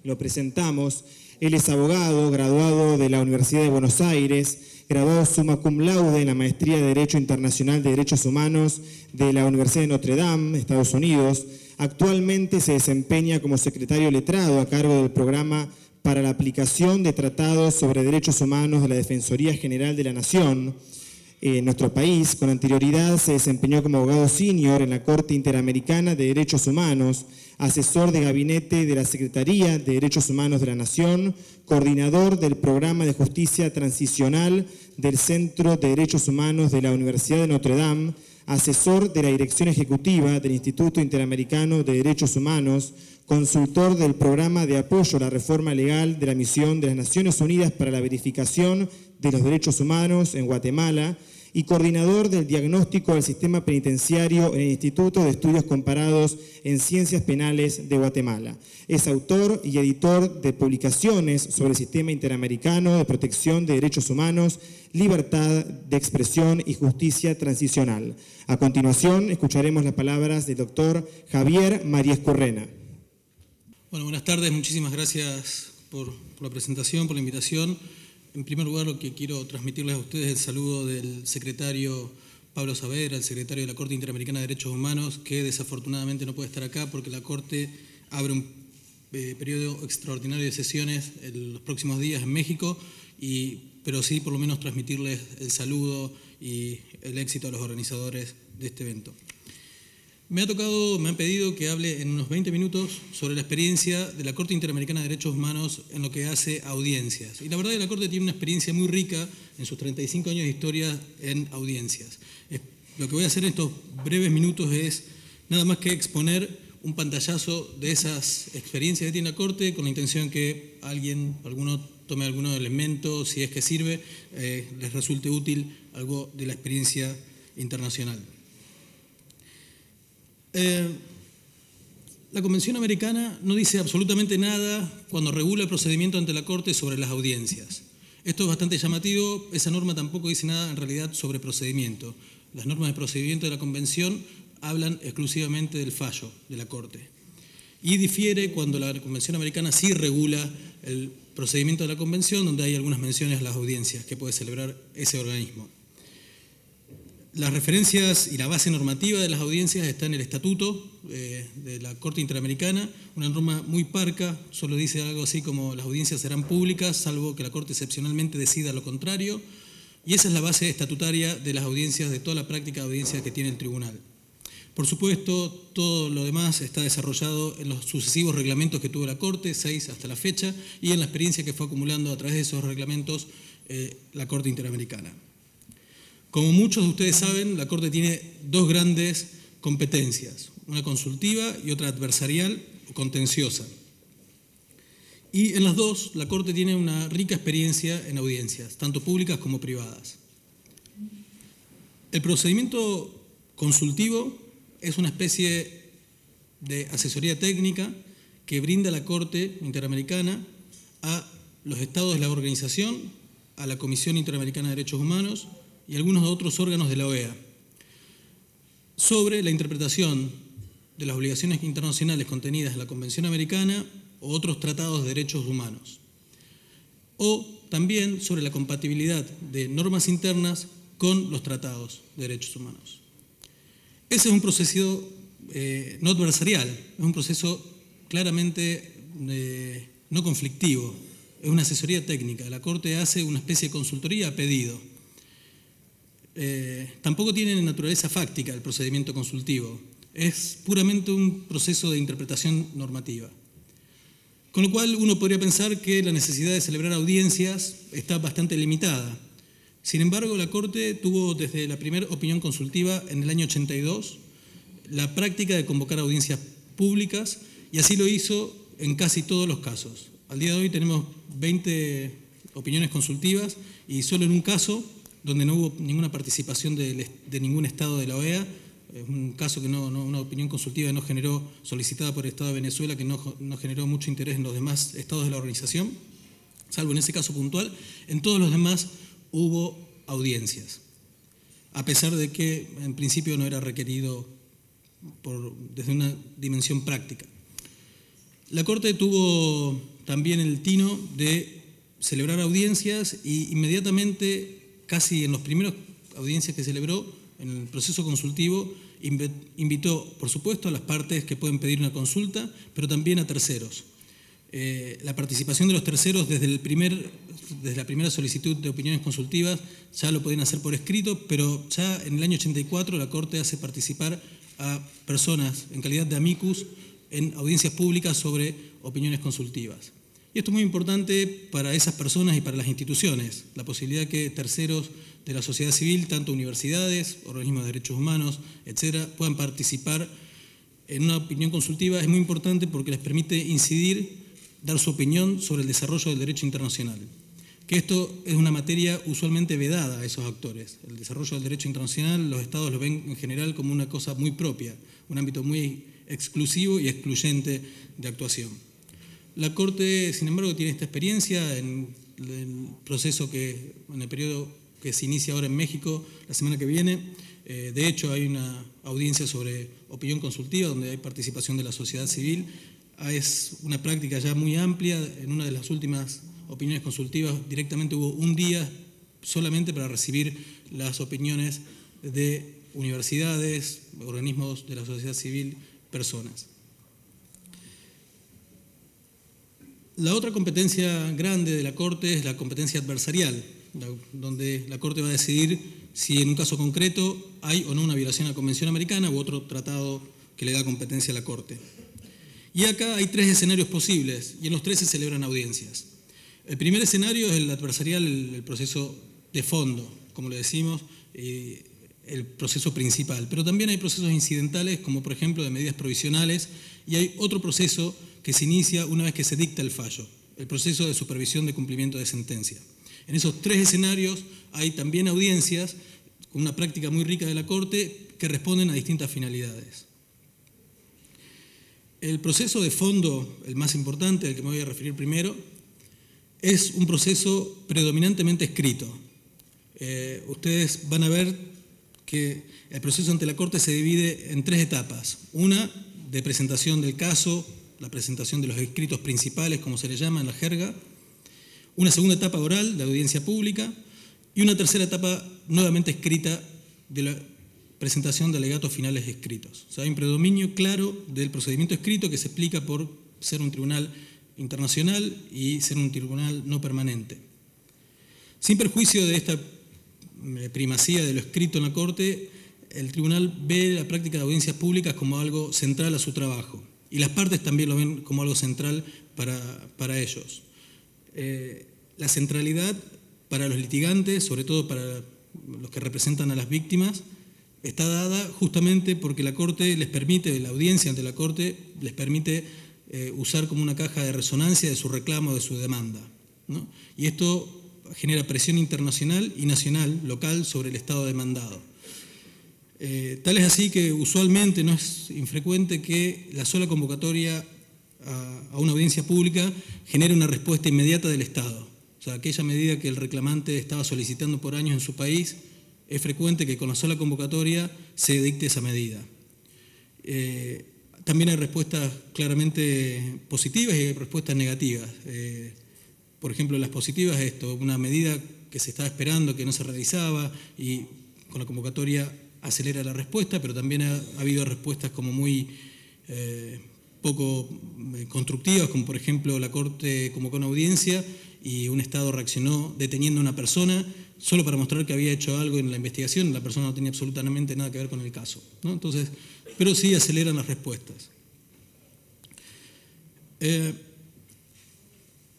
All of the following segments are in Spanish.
lo presentamos. Él es abogado, graduado de la Universidad de Buenos Aires, graduado summa cum laude en la Maestría de Derecho Internacional de Derechos Humanos de la Universidad de Notre Dame, Estados Unidos. Actualmente se desempeña como secretario letrado a cargo del programa para la aplicación de tratados sobre derechos humanos de la Defensoría General de la Nación. En nuestro país, con anterioridad se desempeñó como abogado senior en la Corte Interamericana de Derechos Humanos, asesor de gabinete de la Secretaría de Derechos Humanos de la Nación, coordinador del Programa de Justicia Transicional del Centro de Derechos Humanos de la Universidad de Notre Dame, asesor de la Dirección Ejecutiva del Instituto Interamericano de Derechos Humanos, consultor del Programa de Apoyo a la Reforma Legal de la Misión de las Naciones Unidas para la Verificación de los Derechos Humanos en Guatemala y coordinador del diagnóstico del sistema penitenciario en el Instituto de Estudios Comparados en Ciencias Penales de Guatemala. Es autor y editor de publicaciones sobre el Sistema Interamericano de Protección de Derechos Humanos, Libertad de Expresión y Justicia Transicional. A continuación, escucharemos las palabras del doctor Javier Marías Currena. Bueno, buenas tardes, muchísimas gracias por la presentación, por la invitación. En primer lugar, lo que quiero transmitirles a ustedes es el saludo del secretario Pablo Saavedra, el secretario de la Corte Interamericana de Derechos Humanos, que desafortunadamente no puede estar acá porque la Corte abre un periodo extraordinario de sesiones en los próximos días en México, pero sí por lo menos transmitirles el saludo y el éxito a los organizadores de este evento. Me han pedido que hable en unos 20 minutos sobre la experiencia de la Corte Interamericana de Derechos Humanos en lo que hace a audiencias. Y la verdad es que la Corte tiene una experiencia muy rica en sus 35 años de historia en audiencias. Lo que voy a hacer en estos breves minutos es nada más que exponer un pantallazo de esas experiencias que tiene la Corte con la intención que alguno tome algunos elementos, si es que sirve, les resulte útil algo de la experiencia internacional. La Convención Americana no dice absolutamente nada cuando regula el procedimiento ante la Corte sobre las audiencias. Esto es bastante llamativo, esa norma tampoco dice nada en realidad sobre procedimiento. Las normas de procedimiento de la Convención hablan exclusivamente del fallo de la Corte. Y difiere cuando la Convención Americana sí regula el procedimiento de la Convención, donde hay algunas menciones a las audiencias que puede celebrar ese organismo. Las referencias y la base normativa de las audiencias está en el Estatuto de la Corte Interamericana, una norma muy parca, solo dice algo así como las audiencias serán públicas, salvo que la Corte excepcionalmente decida lo contrario, y esa es la base estatutaria de las audiencias, de toda la práctica de audiencias que tiene el tribunal. Por supuesto, todo lo demás está desarrollado en los sucesivos reglamentos que tuvo la Corte, 6 hasta la fecha, y en la experiencia que fue acumulando a través de esos reglamentos la Corte Interamericana. Como muchos de ustedes saben, la Corte tiene dos grandes competencias, una consultiva y otra adversarial o contenciosa. Y en las dos, la Corte tiene una rica experiencia en audiencias, tanto públicas como privadas. El procedimiento consultivo es una especie de asesoría técnica que brinda la Corte Interamericana a los estados de la organización, a la Comisión Interamericana de Derechos Humanos y algunos otros órganos de la OEA, sobre la interpretación de las obligaciones internacionales contenidas en la Convención Americana o otros tratados de derechos humanos, o también sobre la compatibilidad de normas internas con los tratados de derechos humanos. Ese es un proceso no adversarial, es un proceso claramente no conflictivo, es una asesoría técnica. La Corte hace una especie de consultoría a pedido. Tampoco tiene naturaleza fáctica el procedimiento consultivo, es puramente un proceso de interpretación normativa. Con lo cual uno podría pensar que la necesidad de celebrar audiencias está bastante limitada. Sin embargo, la Corte tuvo desde la primera opinión consultiva en el año 82 la práctica de convocar audiencias públicas y así lo hizo en casi todos los casos. Al día de hoy tenemos 20 opiniones consultivas y solo en un caso, donde no hubo ninguna participación de ningún estado de la OEA, es un caso que una opinión consultiva no generó, solicitada por el Estado de Venezuela, que no generó mucho interés en los demás estados de la organización, salvo en ese caso puntual. En todos los demás hubo audiencias, a pesar de que en principio no era requerido desde una dimensión práctica. La Corte tuvo también el tino de celebrar audiencias y inmediatamente, casi en las primeras audiencias que celebró, en el proceso consultivo, invitó, por supuesto, a las partes que pueden pedir una consulta, pero también a terceros. La participación de los terceros desde la primera solicitud de opiniones consultivas ya lo podían hacer por escrito, pero ya en el año 84 la Corte hace participar a personas en calidad de amicus en audiencias públicas sobre opiniones consultivas. Y esto es muy importante para esas personas y para las instituciones, la posibilidad que terceros de la sociedad civil, tanto universidades, organismos de derechos humanos, etcétera, puedan participar en una opinión consultiva es muy importante porque les permite incidir, dar su opinión sobre el desarrollo del derecho internacional. Que esto es una materia usualmente vedada a esos actores. El desarrollo del derecho internacional, los estados lo ven en general como una cosa muy propia, un ámbito muy exclusivo y excluyente de actuación. La Corte, sin embargo, tiene esta experiencia en el proceso en el periodo que se inicia ahora en México, la semana que viene. De hecho, hay una audiencia sobre opinión consultiva donde hay participación de la sociedad civil. Es una práctica ya muy amplia. En una de las últimas opiniones consultivas directamente hubo un día solamente para recibir las opiniones de universidades, organismos de la sociedad civil, personas. La otra competencia grande de la Corte es la competencia adversarial, donde la Corte va a decidir si en un caso concreto hay o no una violación a la Convención Americana u otro tratado que le da competencia a la Corte. Y acá hay 3 escenarios posibles y en los 3 se celebran audiencias. El primer escenario es el adversarial, el proceso de fondo, como le decimos, el proceso principal. Pero también hay procesos incidentales, como por ejemplo de medidas provisionales, y hay otro proceso que se inicia una vez que se dicta el fallo, el proceso de supervisión de cumplimiento de sentencia. En esos 3 escenarios hay también audiencias, con una práctica muy rica de la Corte, que responden a distintas finalidades. El proceso de fondo, el más importante, al que me voy a referir primero, es un proceso predominantemente escrito. Ustedes van a ver que el proceso ante la Corte se divide en 3 etapas. Una de presentación del caso, la presentación de los escritos principales, como se le llama en la jerga. Una segunda etapa oral, de audiencia pública. Y una tercera etapa nuevamente escrita, de la presentación de alegatos finales escritos. O sea, hay un predominio claro del procedimiento escrito que se explica por ser un tribunal internacional y ser un tribunal no permanente. Sin perjuicio de esta primacía de lo escrito en la Corte, el tribunal ve la práctica de audiencias públicas como algo central a su trabajo y las partes también lo ven como algo central para ellos. La centralidad para los litigantes, sobre todo para los que representan a las víctimas, está dada justamente porque la Corte les permite, la audiencia ante la Corte les permite usar como una caja de resonancia de su reclamo, de su demanda, ¿no? Y esto genera presión internacional y nacional, local, sobre el Estado demandado. Tal es así que usualmente no es infrecuente que la sola convocatoria a una audiencia pública genere una respuesta inmediata del Estado. O sea, aquella medida que el reclamante estaba solicitando por años en su país, es frecuente que con la sola convocatoria se dicte esa medida. También hay respuestas claramente positivas y hay respuestas negativas. Por ejemplo, las positivas es esto, una medida que se estaba esperando, que no se realizaba y con la convocatoria acelera la respuesta, pero también ha habido respuestas como muy poco constructivas, como por ejemplo la Corte convocó una audiencia y un Estado reaccionó deteniendo a una persona solo para mostrar que había hecho algo en la investigación, la persona no tenía absolutamente nada que ver con el caso, ¿no? Entonces, pero sí aceleran las respuestas.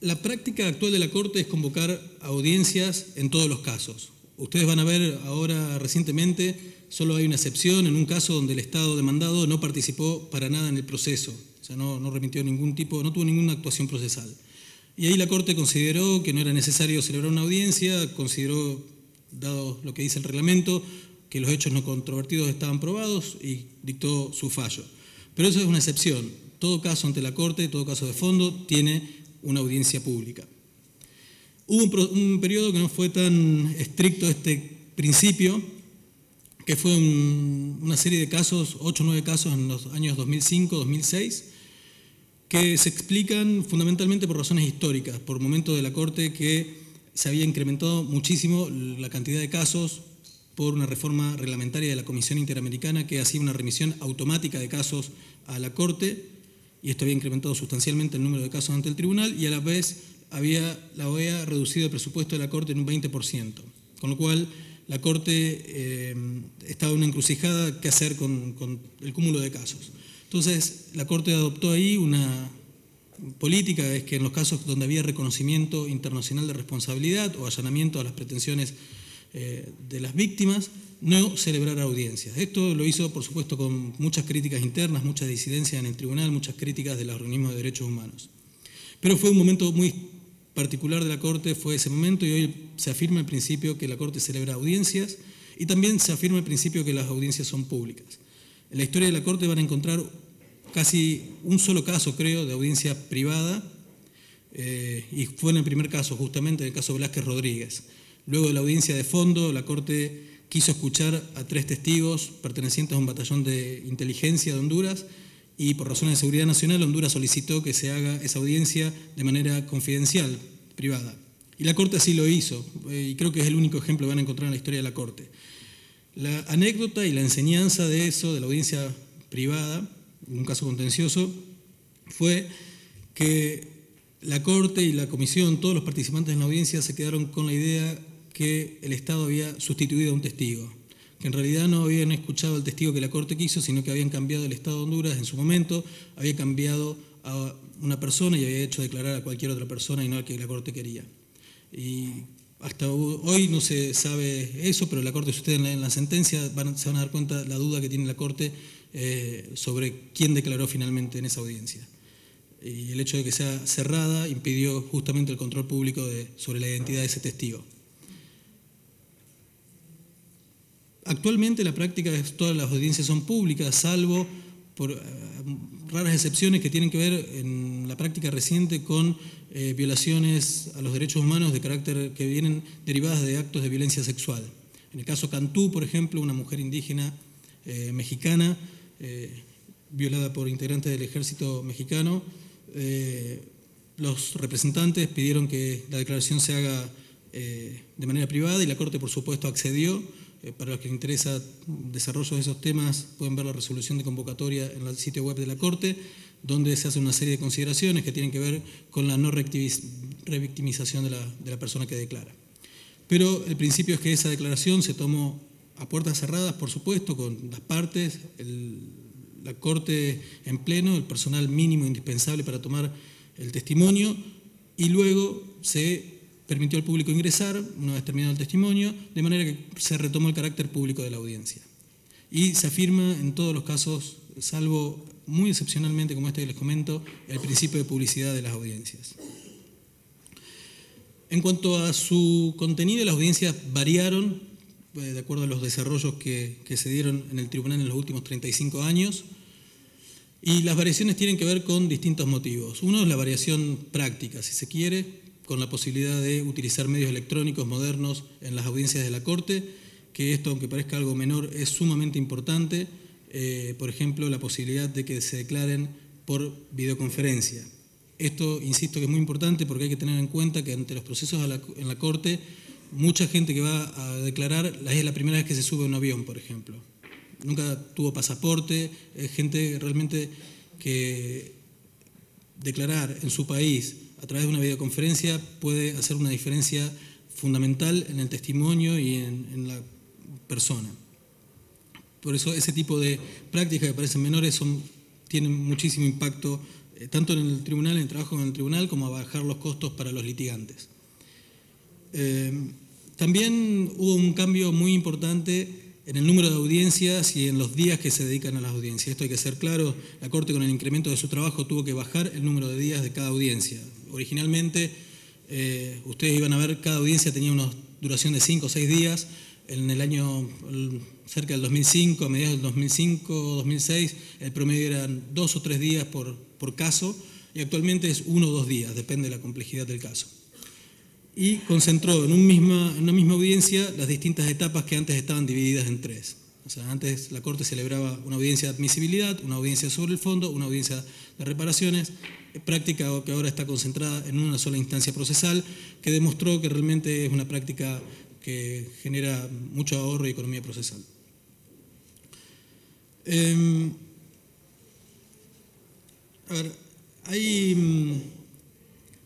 La práctica actual de la Corte es convocar audiencias en todos los casos. Ustedes van a ver ahora recientemente, solo hay una excepción en un caso donde el Estado demandado no participó para nada en el proceso, o sea, no remitió ningún tipo, no tuvo ninguna actuación procesal. Y ahí la Corte consideró que no era necesario celebrar una audiencia, consideró, dado lo que dice el reglamento, que los hechos no controvertidos estaban probados y dictó su fallo. Pero eso es una excepción. Todo caso ante la Corte, todo caso de fondo, tiene una audiencia pública. Hubo un periodo que no fue tan estricto este principio, que fue una serie de casos, 8 o 9 casos en los años 2005, 2006, que se explican fundamentalmente por razones históricas, por momentos de la Corte que se había incrementado muchísimo la cantidad de casos por una reforma reglamentaria de la Comisión Interamericana que hacía una remisión automática de casos a la Corte, y esto había incrementado sustancialmente el número de casos ante el tribunal, y a la vez la OEA reducido el presupuesto de la Corte en un 20%, con lo cual la Corte estaba en una encrucijada qué hacer con el cúmulo de casos. Entonces, la Corte adoptó ahí una política, es que en los casos donde había reconocimiento internacional de responsabilidad o allanamiento a las pretensiones de las víctimas, no celebrar audiencias. Esto lo hizo, por supuesto, con muchas críticas internas, muchas disidencias en el tribunal, muchas críticas de los organismos de derechos humanos. Pero fue un momento muy particular de la Corte, fue ese momento, y hoy se afirma el principio que la Corte celebra audiencias y también se afirma el principio que las audiencias son públicas. En la historia de la Corte van a encontrar casi un solo caso, creo, de audiencia privada, y fue en el primer caso, justamente, el caso Velázquez Rodríguez. Luego de la audiencia de fondo, la Corte quiso escuchar a 3 testigos pertenecientes a un batallón de inteligencia de Honduras, y por razones de seguridad nacional Honduras solicitó que se haga esa audiencia de manera confidencial, privada. Y la Corte así lo hizo, y creo que es el único ejemplo que van a encontrar en la historia de la Corte. La anécdota y la enseñanza de eso, de la audiencia privada, en un caso contencioso, fue que la Corte y la Comisión, todos los participantes en la audiencia, se quedaron con la idea que el Estado había sustituido a un testigo, que en realidad no habían escuchado al testigo que la Corte quiso, sino que habían cambiado el Estado de Honduras en su momento, había cambiado a una persona y había hecho declarar a cualquier otra persona y no al que la Corte quería. Y hasta hoy no se sabe eso, pero la Corte, si ustedes en la sentencia se van a dar cuenta la duda que tiene la Corte sobre quién declaró finalmente en esa audiencia. Y el hecho de que sea cerrada impidió justamente el control público sobre la identidad de ese testigo. Actualmente la práctica es que todas las audiencias son públicas, salvo por raras excepciones que tienen que ver en la práctica reciente con violaciones a los derechos humanos de carácter que vienen derivadas de actos de violencia sexual. En el caso Cantú, por ejemplo, una mujer indígena mexicana violada por integrantes del ejército mexicano, los representantes pidieron que la declaración se haga de manera privada y la Corte, por supuesto, accedió. Para los que les interesa desarrollo de esos temas, pueden ver la resolución de convocatoria en el sitio web de la Corte, donde se hace una serie de consideraciones que tienen que ver con la no revictimización de la persona que declara. Pero el principio es que esa declaración se tomó a puertas cerradas, por supuesto, con las partes, la Corte en pleno, el personal mínimo indispensable para tomar el testimonio, y luego se permitió al público ingresar, una vez terminado el testimonio, de manera que se retomó el carácter público de la audiencia. Y se afirma en todos los casos, salvo muy excepcionalmente como este que les comento, el principio de publicidad de las audiencias. En cuanto a su contenido, las audiencias variaron de acuerdo a los desarrollos que se dieron en el tribunal en los últimos 35 años, y las variaciones tienen que ver con distintos motivos. Uno es la variación práctica, si se quiere, con la posibilidad de utilizar medios electrónicos modernos en las audiencias de la Corte, que esto, aunque parezca algo menor, es sumamente importante. Por ejemplo, la posibilidad de que se declaren por videoconferencia. Esto, insisto, que es muy importante porque hay que tener en cuenta que ante los procesos en la Corte, mucha gente que va a declarar es la primera vez que se sube a un avión, por ejemplo. Nunca tuvo pasaporte, es gente realmente que declarar en su país a través de una videoconferencia puede hacer una diferencia fundamental en el testimonio y en la persona. Por eso ese tipo de prácticas que parecen menores tienen muchísimo impacto tanto en el tribunal, en el trabajo en el tribunal, como a bajar los costos para los litigantes. También hubo un cambio muy importante en el número de audiencias y en los días que se dedican a las audiencias. Esto hay que ser claro, la Corte con el incremento de su trabajo tuvo que bajar el número de días de cada audiencia. Originalmente, ustedes iban a ver, cada audiencia tenía una duración de 5 o 6 días. En el año cerca del 2005, a mediados del 2005 o 2006, el promedio eran 2 o 3 días por caso, y actualmente es 1 o 2 días, depende de la complejidad del caso. Y concentró en una misma audiencia las distintas etapas que antes estaban divididas en 3. O sea, antes la Corte celebraba una audiencia de admisibilidad, una audiencia sobre el fondo, una audiencia de reparaciones, práctica que ahora está concentrada en una sola instancia procesal, que demostró que realmente es una práctica que genera mucho ahorro y economía procesal.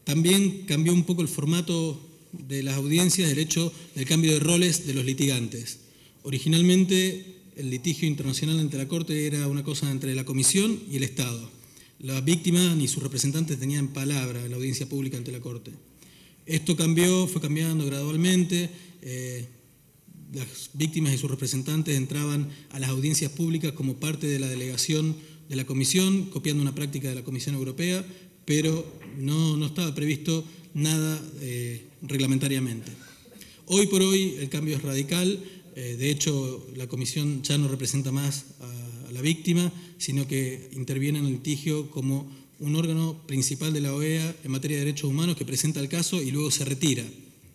También cambió un poco el formato de las audiencias, el hecho del cambio de roles de los litigantes. Originalmente, el litigio internacional ante la Corte era una cosa entre la Comisión y el Estado. La víctima ni sus representantes tenían palabra en la audiencia pública ante la Corte. Esto cambió, fue cambiando gradualmente. Las víctimas y sus representantes entraban a las audiencias públicas como parte de la delegación de la Comisión, copiando una práctica de la Comisión Europea, pero no estaba previsto nada reglamentariamente. Hoy por hoy el cambio es radical. De hecho, la Comisión ya no representa más a la víctima, sino que interviene en el litigio como un órgano principal de la OEA en materia de derechos humanos que presenta el caso y luego se retira.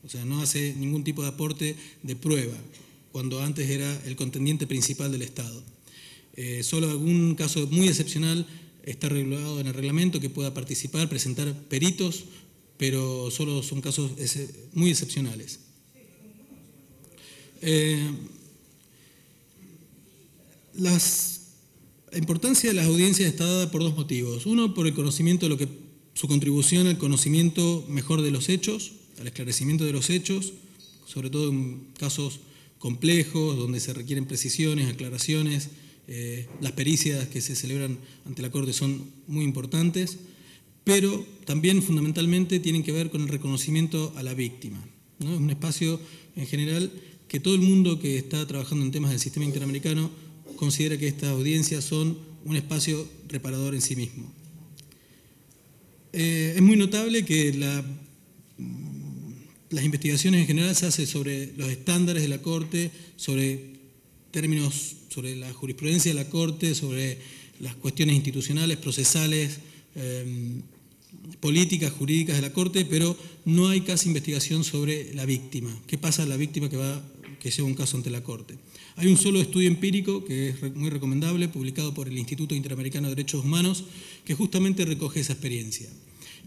O sea, no hace ningún tipo de aporte de prueba, cuando antes era el contendiente principal del Estado. Solo algún caso muy excepcional está regulado en el reglamento que pueda participar, presentar peritos, pero solo son casos muy excepcionales. La importancia de las audiencias está dada por dos motivos. Uno, por el conocimiento de su contribución al conocimiento mejor de los hechos, al esclarecimiento de los hechos, sobre todo en casos complejos, donde se requieren precisiones, aclaraciones. Las pericias que se celebran ante la Corte son muy importantes, pero también fundamentalmente tienen que ver con el reconocimiento a la víctima, ¿no? Es un espacio en general que todo el mundo que está trabajando en temas del sistema interamericano considera que estas audiencias son un espacio reparador en sí mismo. Es muy notable que las investigaciones en general se hacen sobre los estándares de la Corte, sobre términos, sobre la jurisprudencia de la Corte, sobre las cuestiones institucionales, procesales, políticas, jurídicas de la Corte, pero no hay casi investigación sobre la víctima. ¿Qué pasa a la víctima que lleva un caso ante la Corte? Hay un solo estudio empírico que es muy recomendable, publicado por el Instituto Interamericano de Derechos Humanos, que justamente recoge esa experiencia,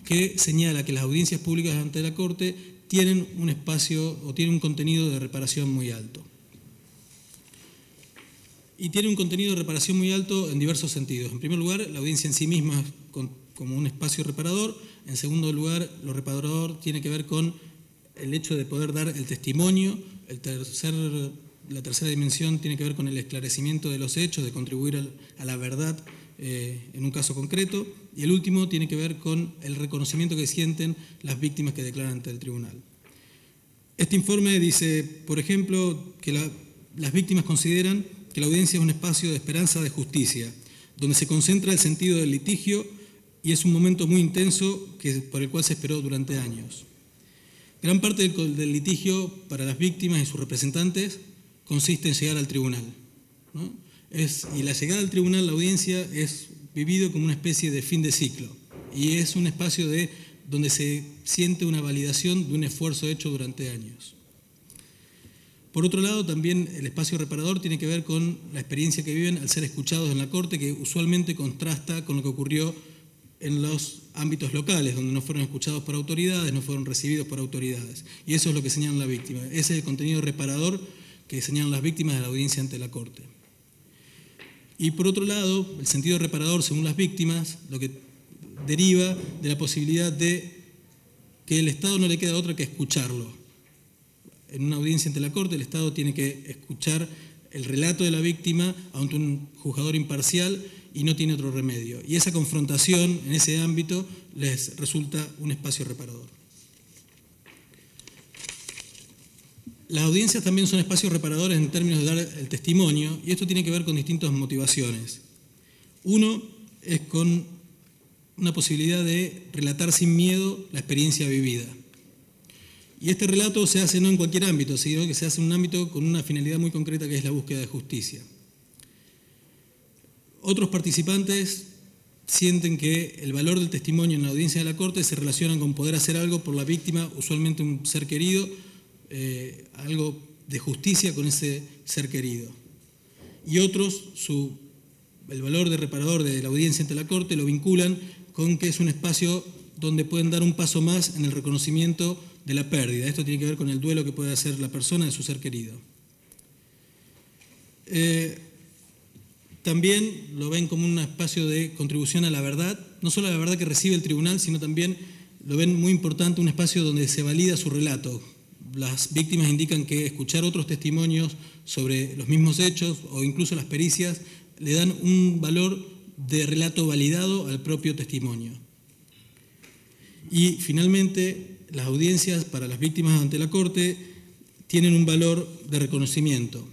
que señala que las audiencias públicas ante la Corte tienen un espacio o tienen un contenido de reparación muy alto. Y tiene un contenido de reparación muy alto en diversos sentidos. En primer lugar, la audiencia en sí misma es como un espacio reparador. En segundo lugar, lo reparador tiene que ver con el hecho de poder dar el testimonio. La tercera dimensión tiene que ver con el esclarecimiento de los hechos, de contribuir a la verdad en un caso concreto. Y el último tiene que ver con el reconocimiento que sienten las víctimas que declaran ante el tribunal. Este informe dice, por ejemplo, que las víctimas consideran que la audiencia es un espacio de esperanza de justicia, donde se concentra el sentido del litigio y es un momento muy intenso por el cual se esperó durante años. Gran parte del litigio para las víctimas y sus representantes consiste en llegar al tribunal, ¿no? Y la llegada al tribunal, la audiencia, es vivido como una especie de fin de ciclo y es un espacio donde se siente una validación de un esfuerzo hecho durante años. Por otro lado, también el espacio reparador tiene que ver con la experiencia que viven al ser escuchados en la Corte, que usualmente contrasta con lo que ocurrió en los ámbitos locales, donde no fueron escuchados por autoridades, no fueron recibidos por autoridades. Y eso es lo que señala la víctima. Ese es el contenido reparador que señalan las víctimas de la audiencia ante la Corte. Y por otro lado, el sentido reparador, según las víctimas, lo que deriva de la posibilidad de que el Estado no le queda otra que escucharlo. En una audiencia ante la Corte, el Estado tiene que escuchar el relato de la víctima ante un juzgador imparcial y no tiene otro remedio. Y esa confrontación en ese ámbito les resulta un espacio reparador. Las audiencias también son espacios reparadores en términos de dar el testimonio, y esto tiene que ver con distintas motivaciones. Uno es con una posibilidad de relatar sin miedo la experiencia vivida. Y este relato se hace no en cualquier ámbito, sino que se hace en un ámbito con una finalidad muy concreta, que es la búsqueda de justicia. Otros participantes sienten que el valor del testimonio en la audiencia de la Corte se relaciona con poder hacer algo por la víctima, usualmente un ser querido, algo de justicia con ese ser querido. y otros el valor de reparador de la audiencia ante la Corte lo vinculan con que es un espacio donde pueden dar un paso más en el reconocimiento de la pérdida. Esto tiene que ver con el duelo que puede hacer la persona de su ser querido. También lo ven como un espacio de contribución a la verdad, no solo a la verdad que recibe el tribunal, sino también lo ven muy importante, un espacio donde se valida su relato. Las víctimas indican que escuchar otros testimonios sobre los mismos hechos o incluso las pericias le dan un valor de relato validado al propio testimonio. Y finalmente, las audiencias para las víctimas ante la Corte tienen un valor de reconocimiento.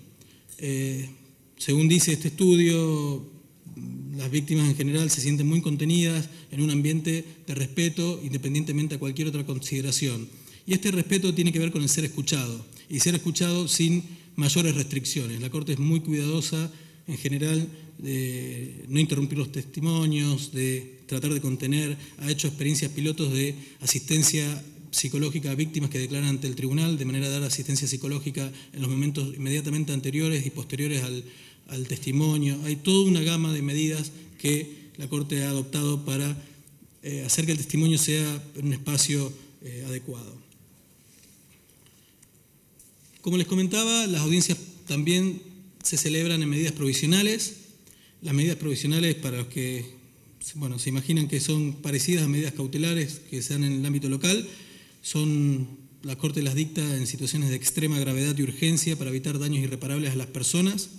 Según dice este estudio, las víctimas en general se sienten muy contenidas en un ambiente de respeto, independientemente a cualquier otra consideración. Y este respeto tiene que ver con el ser escuchado, y ser escuchado sin mayores restricciones. La Corte es muy cuidadosa, en general, de no interrumpir los testimonios, de tratar de contener. Ha hecho experiencias pilotos de asistencia psicológica a víctimas que declaran ante el tribunal, de manera de dar asistencia psicológica en los momentos inmediatamente anteriores y posteriores al testimonio. Hay toda una gama de medidas que la Corte ha adoptado para hacer que el testimonio sea un espacio adecuado. Como les comentaba, las audiencias también se celebran en medidas provisionales. Las medidas provisionales, para los que se imaginan que son parecidas a medidas cautelares que se dan en el ámbito local, la Corte las dicta en situaciones de extrema gravedad y urgencia para evitar daños irreparables a las personas.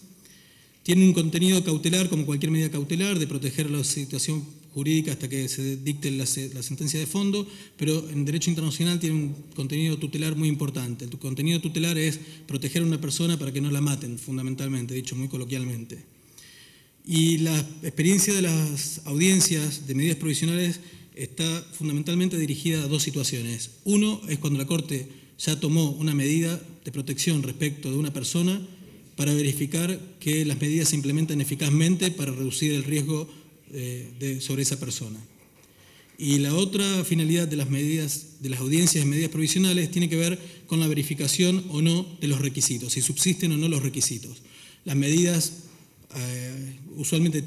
Tienen un contenido cautelar, como cualquier medida cautelar, de proteger la situación jurídica hasta que se dicte la sentencia de fondo, pero en derecho internacional tiene un contenido tutelar muy importante. El contenido tutelar es proteger a una persona para que no la maten, fundamentalmente, dicho muy coloquialmente. Y la experiencia de las audiencias de medidas provisionales está fundamentalmente dirigida a dos situaciones. Uno es cuando la Corte ya tomó una medida de protección respecto de una persona para verificar que las medidas se implementan eficazmente para reducir el riesgo sobre esa persona. Y la otra finalidad de las audiencias de medidas provisionales tiene que ver con la verificación o no de los requisitos, si subsisten o no los requisitos. Las medidas usualmente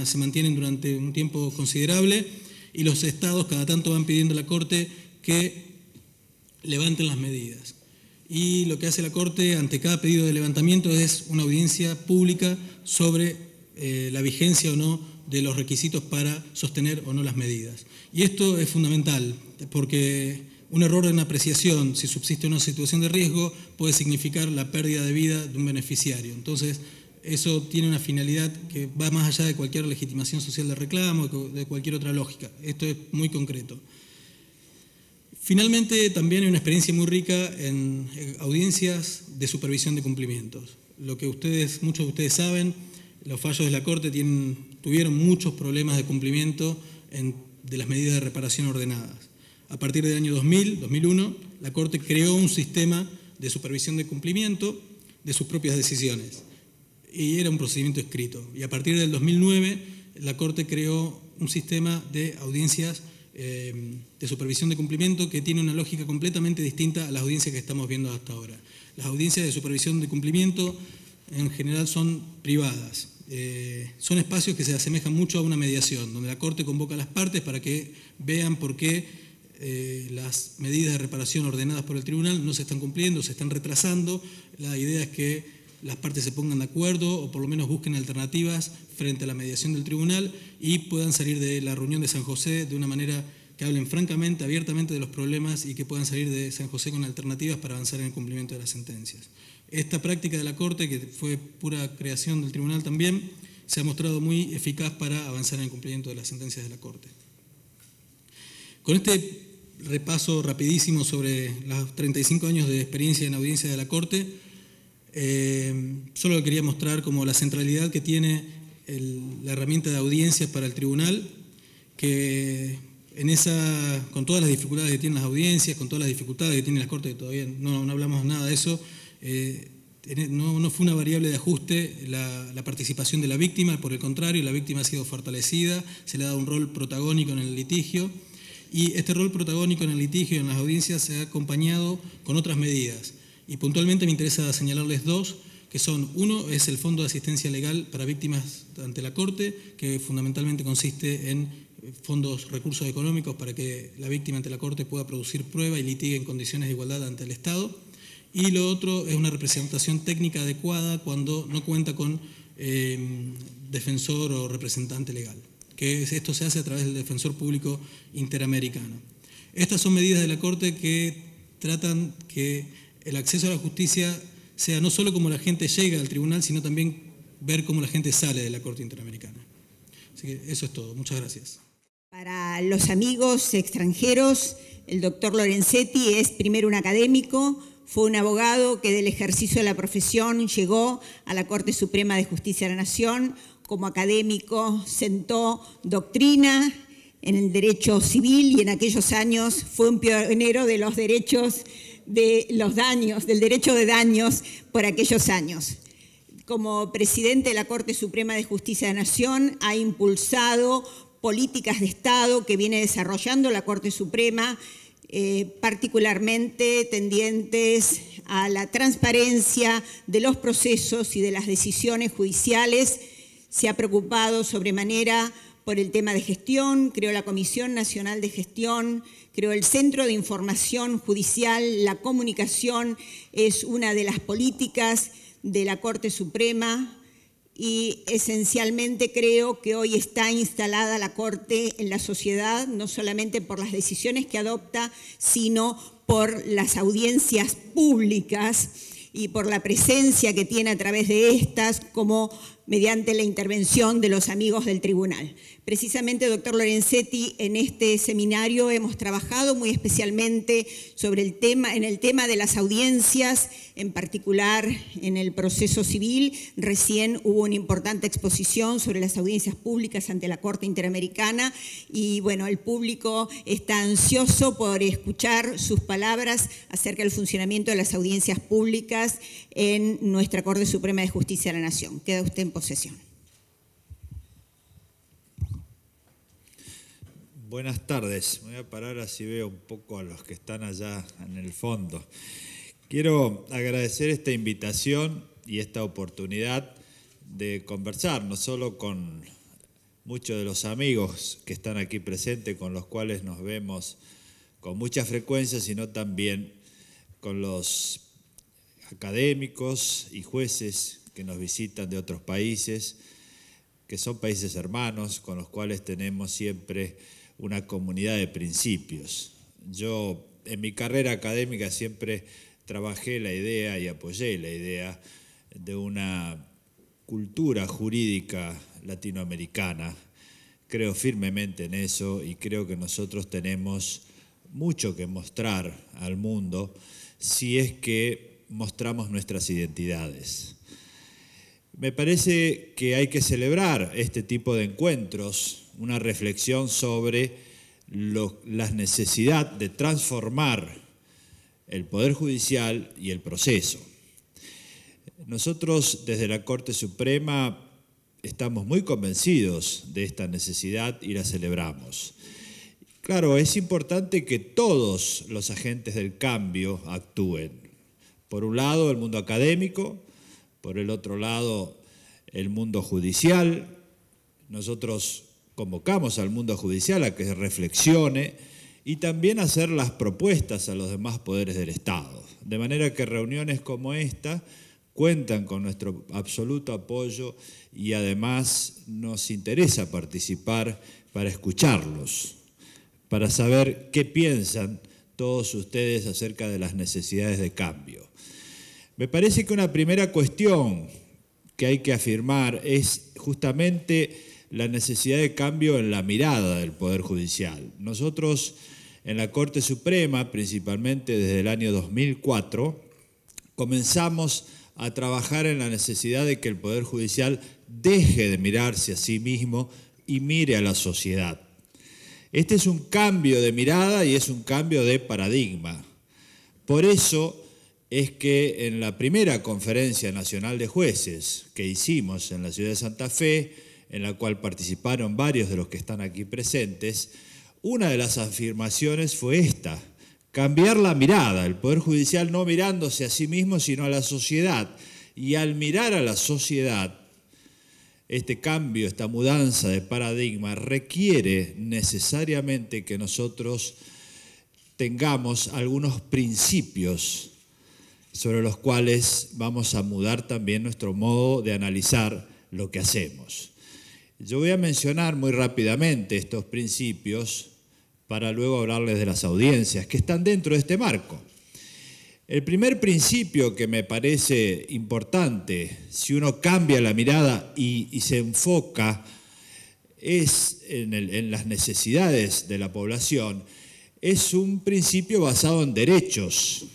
se mantienen durante un tiempo considerable y los estados cada tanto van pidiendo a la Corte que levanten las medidas. Y lo que hace la Corte ante cada pedido de levantamiento es una audiencia pública sobre la vigencia o no de los requisitos para sostener o no las medidas. Y esto es fundamental, porque un error en apreciación, si subsiste una situación de riesgo, puede significar la pérdida de vida de un beneficiario. Entonces, eso tiene una finalidad que va más allá de cualquier legitimación social de reclamo, de cualquier otra lógica. Esto es muy concreto. Finalmente, también hay una experiencia muy rica en audiencias de supervisión de cumplimientos. Lo que muchos de ustedes saben, los fallos de la Corte tuvieron muchos problemas de cumplimiento de las medidas de reparación ordenadas. A partir del año 2001, la Corte creó un sistema de supervisión de cumplimiento de sus propias decisiones. Y era un procedimiento escrito. Y a partir del 2009, la Corte creó un sistema de audiencias de supervisión de cumplimiento que tiene una lógica completamente distinta a las audiencias que estamos viendo hasta ahora. Las audiencias de supervisión de cumplimiento en general son privadas. Son espacios que se asemejan mucho a una mediación, donde la Corte convoca a las partes para que vean por qué las medidas de reparación ordenadas por el tribunal no se están cumpliendo, se están retrasando. La idea es que las partes se pongan de acuerdo o por lo menos busquen alternativas frente a la mediación del tribunal y puedan salir de la reunión de San José de una manera que hablen francamente, abiertamente de los problemas y que puedan salir de San José con alternativas para avanzar en el cumplimiento de las sentencias. Esta práctica de la Corte, que fue pura creación del tribunal también, se ha mostrado muy eficaz para avanzar en el cumplimiento de las sentencias de la Corte. Con este repaso rapidísimo sobre los 35 años de experiencia en audiencia de la Corte, solo quería mostrar como la centralidad que tiene la herramienta de audiencias para el tribunal, que con todas las dificultades que tienen las audiencias, con todas las dificultades que tiene la Corte, que todavía no hablamos nada de eso, no fue una variable de ajuste la participación de la víctima, por el contrario, la víctima ha sido fortalecida, se le ha dado un rol protagónico en el litigio, y este rol protagónico en el litigio y en las audiencias se ha acompañado con otras medidas. Y puntualmente me interesa señalarles dos, que son, uno es el Fondo de Asistencia Legal para Víctimas ante la Corte, que fundamentalmente consiste en fondos, recursos económicos para que la víctima ante la Corte pueda producir prueba y litigue en condiciones de igualdad ante el Estado. Y lo otro es una representación técnica adecuada cuando no cuenta con defensor o representante legal, que esto se hace a través del Defensor Público Interamericano. Estas son medidas de la Corte que tratan que el acceso a la justicia sea no solo como la gente llega al tribunal, sino también ver cómo la gente sale de la Corte Interamericana. Así que eso es todo. Muchas gracias. Para los amigos extranjeros, el doctor Lorenzetti es primero un académico, fue un abogado que del ejercicio de la profesión llegó a la Corte Suprema de Justicia de la Nación. Como académico sentó doctrina en el derecho civil y en aquellos años fue un pionero de los derechos de los daños, del derecho de daños por aquellos años. Como presidente de la Corte Suprema de Justicia de la Nación ha impulsado políticas de Estado que viene desarrollando la Corte Suprema, particularmente tendientes a la transparencia de los procesos y de las decisiones judiciales. Se ha preocupado sobremanera por el tema de gestión, creó la Comisión Nacional de Gestión, creó el Centro de Información Judicial. La comunicación es una de las políticas de la Corte Suprema y esencialmente creo que hoy está instalada la Corte en la sociedad, no solamente por las decisiones que adopta, sino por las audiencias públicas y por la presencia que tiene a través de estas, como mediante la intervención de los amigos del tribunal. Precisamente, doctor Lorenzetti, en este seminario hemos trabajado muy especialmente en el tema de las audiencias, en particular en el proceso civil. Recién hubo una importante exposición sobre las audiencias públicas ante la Corte Interamericana y bueno, el público está ansioso por escuchar sus palabras acerca del funcionamiento de las audiencias públicas en nuestra Corte Suprema de Justicia de la Nación. Queda usted en posesión. Buenas tardes. Me voy a parar así veo un poco a los que están allá en el fondo. Quiero agradecer esta invitación y esta oportunidad de conversar, no solo con muchos de los amigos que están aquí presentes, con los cuales nos vemos con mucha frecuencia, sino también con los académicos y jueces que nos visitan de otros países, que son países hermanos, con los cuales tenemos siempre una comunidad de principios. Yo en mi carrera académica siempre trabajé la idea y apoyé la idea de una cultura jurídica latinoamericana. Creo firmemente en eso y creo que nosotros tenemos mucho que mostrar al mundo si es que mostramos nuestras identidades. Me parece que hay que celebrar este tipo de encuentros, una reflexión sobre la necesidad de transformar el Poder Judicial y el proceso. Nosotros desde la Corte Suprema estamos muy convencidos de esta necesidad y la celebramos. Claro, es importante que todos los agentes del cambio actúen. Por un lado, el mundo académico, por el otro lado, el mundo judicial. Nosotros convocamos al mundo judicial a que reflexione y también a hacer las propuestas a los demás poderes del Estado. De manera que reuniones como esta cuentan con nuestro absoluto apoyo y además nos interesa participar para escucharlos, para saber qué piensan todos ustedes acerca de las necesidades de cambio. Me parece que una primera cuestión que hay que afirmar es justamente la necesidad de cambio en la mirada del Poder Judicial. Nosotros en la Corte Suprema, principalmente desde el año 2004, comenzamos a trabajar en la necesidad de que el Poder Judicial deje de mirarse a sí mismo y mire a la sociedad. Este es un cambio de mirada y es un cambio de paradigma. Por eso es que en la primera Conferencia Nacional de Jueces que hicimos en la ciudad de Santa Fe, en la cual participaron varios de los que están aquí presentes, una de las afirmaciones fue esta: cambiar la mirada, el Poder Judicial no mirándose a sí mismo, sino a la sociedad. Y al mirar a la sociedad, este cambio, esta mudanza de paradigma requiere necesariamente que nosotros tengamos algunos principios sobre los cuales vamos a mudar también nuestro modo de analizar lo que hacemos. Yo voy a mencionar muy rápidamente estos principios para luego hablarles de las audiencias que están dentro de este marco. El primer principio que me parece importante, si uno cambia la mirada y se enfoca es en las necesidades de la población, es un principio basado en derechos.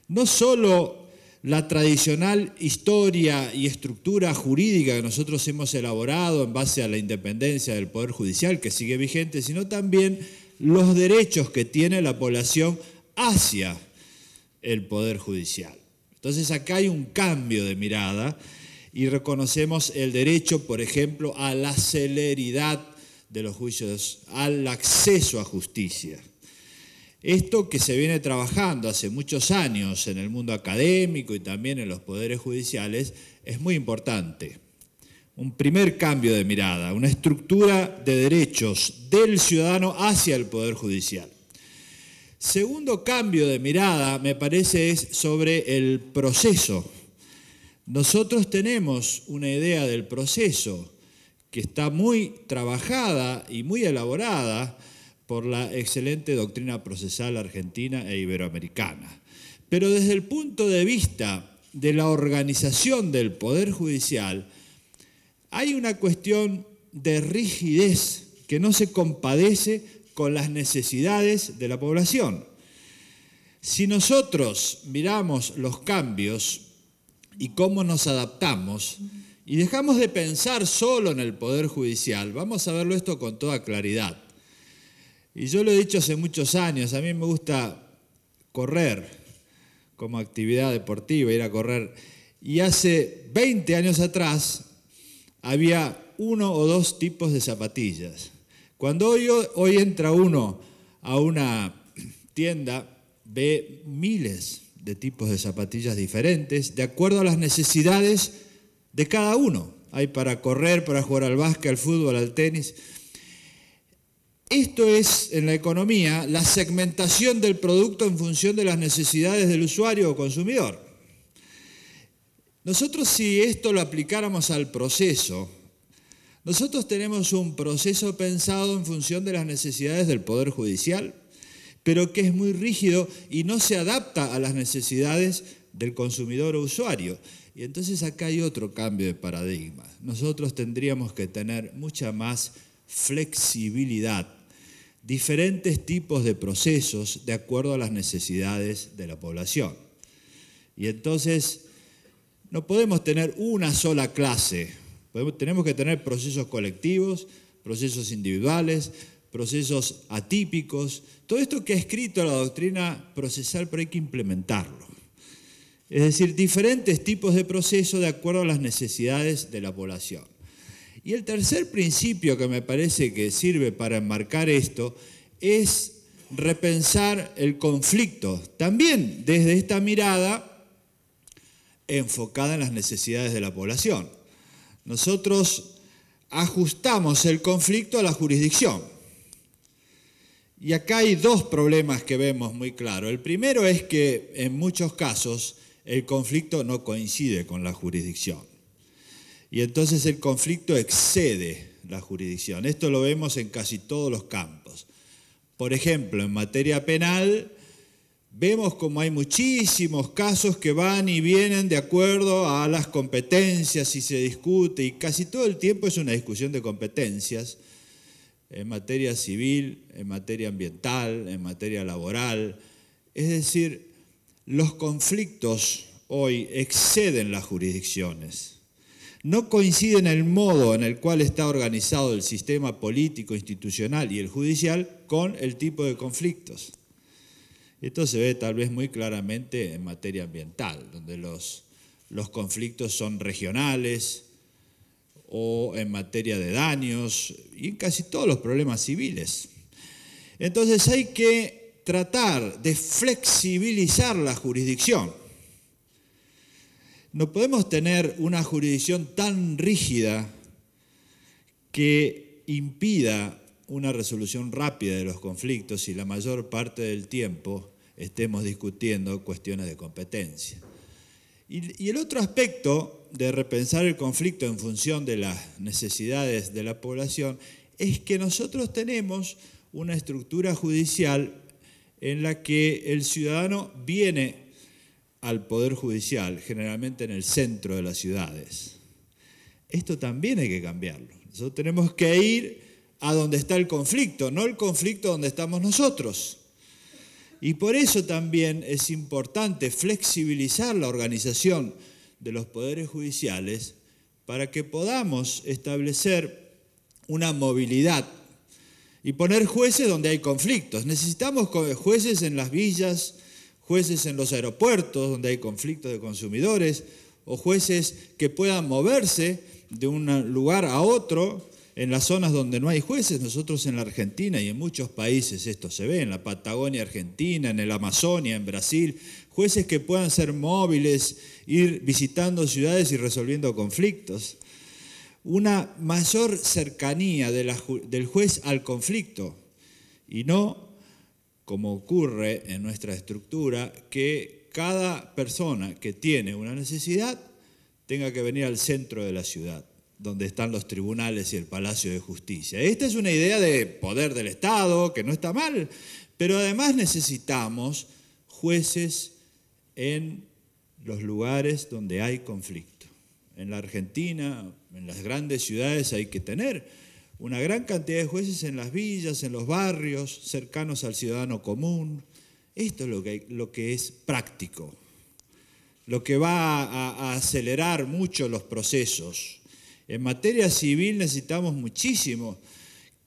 No solo la tradicional historia y estructura jurídica que nosotros hemos elaborado en base a la independencia del Poder Judicial, que sigue vigente, sino también los derechos que tiene la población hacia el Poder Judicial. Entonces acá hay un cambio de mirada y reconocemos el derecho, por ejemplo, a la celeridad de los juicios, al acceso a justicia. Esto que se viene trabajando hace muchos años en el mundo académico y también en los poderes judiciales es muy importante. Un primer cambio de mirada, una estructura de derechos del ciudadano hacia el Poder Judicial. Segundo cambio de mirada, me parece, es sobre el proceso. Nosotros tenemos una idea del proceso que está muy trabajada y muy elaborada por la excelente doctrina procesal argentina e iberoamericana. Pero desde el punto de vista de la organización del Poder Judicial, hay una cuestión de rigidez que no se compadece con las necesidades de la población. Si nosotros miramos los cambios y cómo nos adaptamos y dejamos de pensar solo en el Poder Judicial, vamos a verlo esto con toda claridad. Y yo lo he dicho hace muchos años, a mí me gusta correr como actividad deportiva, ir a correr. Y hace 20 años atrás había 1 o 2 tipos de zapatillas. Cuando hoy entra uno a una tienda, ve miles de tipos de zapatillas diferentes, de acuerdo a las necesidades de cada uno. Hay para correr, para jugar al básquet, al fútbol, al tenis. Esto es, en la economía, la segmentación del producto en función de las necesidades del usuario o consumidor. Nosotros, si esto lo aplicáramos al proceso, nosotros tenemos un proceso pensado en función de las necesidades del Poder Judicial, pero que es muy rígido y no se adapta a las necesidades del consumidor o usuario. Y entonces acá hay otro cambio de paradigma. Nosotros tendríamos que tener mucha más flexibilidad, diferentes tipos de procesos de acuerdo a las necesidades de la población. Y entonces no podemos tener una sola clase, tenemos que tener procesos colectivos, procesos individuales, procesos atípicos, todo esto que ha escrito la doctrina procesal, pero hay que implementarlo. Es decir, diferentes tipos de procesos de acuerdo a las necesidades de la población. Y el tercer principio que me parece que sirve para enmarcar esto es repensar el conflicto, también desde esta mirada enfocada en las necesidades de la población. Nosotros ajustamos el conflicto a la jurisdicción. Y acá hay 2 problemas que vemos muy claro. El primero es que en muchos casos el conflicto no coincide con la jurisdicción. Y entonces el conflicto excede la jurisdicción. Esto lo vemos en casi todos los campos. Por ejemplo, en materia penal, vemos como hay muchísimos casos que van y vienen de acuerdo a las competencias y se discute, y casi todo el tiempo es una discusión de competencias en materia civil, en materia ambiental, en materia laboral. Es decir, los conflictos hoy exceden las jurisdicciones. No coinciden el modo en el cual está organizado el sistema político, institucional y el judicial con el tipo de conflictos. Esto se ve tal vez muy claramente en materia ambiental, donde los conflictos son regionales, o en materia de daños y en casi todos los problemas civiles. Entonces hay que tratar de flexibilizar la jurisdicción. No podemos tener una jurisdicción tan rígida que impida una resolución rápida de los conflictos y la mayor parte del tiempo estemos discutiendo cuestiones de competencia. Y el otro aspecto de repensar el conflicto en función de las necesidades de la población es que nosotros tenemos una estructura judicial en la que el ciudadano viene al Poder Judicial, generalmente en el centro de las ciudades. Esto también hay que cambiarlo. Nosotros tenemos que ir a donde está el conflicto, no el conflicto donde estamos nosotros. Y por eso también es importante flexibilizar la organización de los poderes judiciales para que podamos establecer una movilidad y poner jueces donde hay conflictos. Necesitamos jueces en las villas, jueces en los aeropuertos donde hay conflictos de consumidores, o jueces que puedan moverse de un lugar a otro en las zonas donde no hay jueces. Nosotros en la Argentina y en muchos países esto se ve, en la Patagonia Argentina, en el Amazonia, en Brasil, jueces que puedan ser móviles, ir visitando ciudades y resolviendo conflictos. Una mayor cercanía del juez al conflicto y no, como ocurre en nuestra estructura, que cada persona que tiene una necesidad tenga que venir al centro de la ciudad, donde están los tribunales y el Palacio de Justicia. Esta es una idea de poder del Estado, que no está mal, pero además necesitamos jueces en los lugares donde hay conflicto. En la Argentina, en las grandes ciudades hay que tener una gran cantidad de jueces en las villas, en los barrios, cercanos al ciudadano común. Esto es lo que es práctico, lo que va a acelerar mucho los procesos. En materia civil necesitamos muchísimo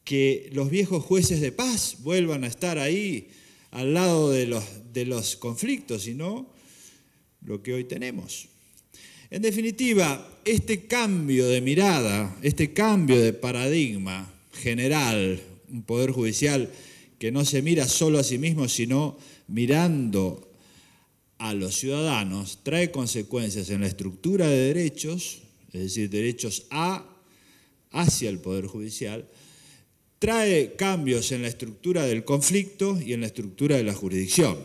que los viejos jueces de paz vuelvan a estar ahí al lado de los conflictos, y no lo que hoy tenemos. En definitiva, este cambio de mirada, este cambio de paradigma general, un poder judicial que no se mira solo a sí mismo, sino mirando a los ciudadanos, trae consecuencias en la estructura de derechos, es decir, derechos hacia el Poder Judicial, trae cambios en la estructura del conflicto y en la estructura de la jurisdicción.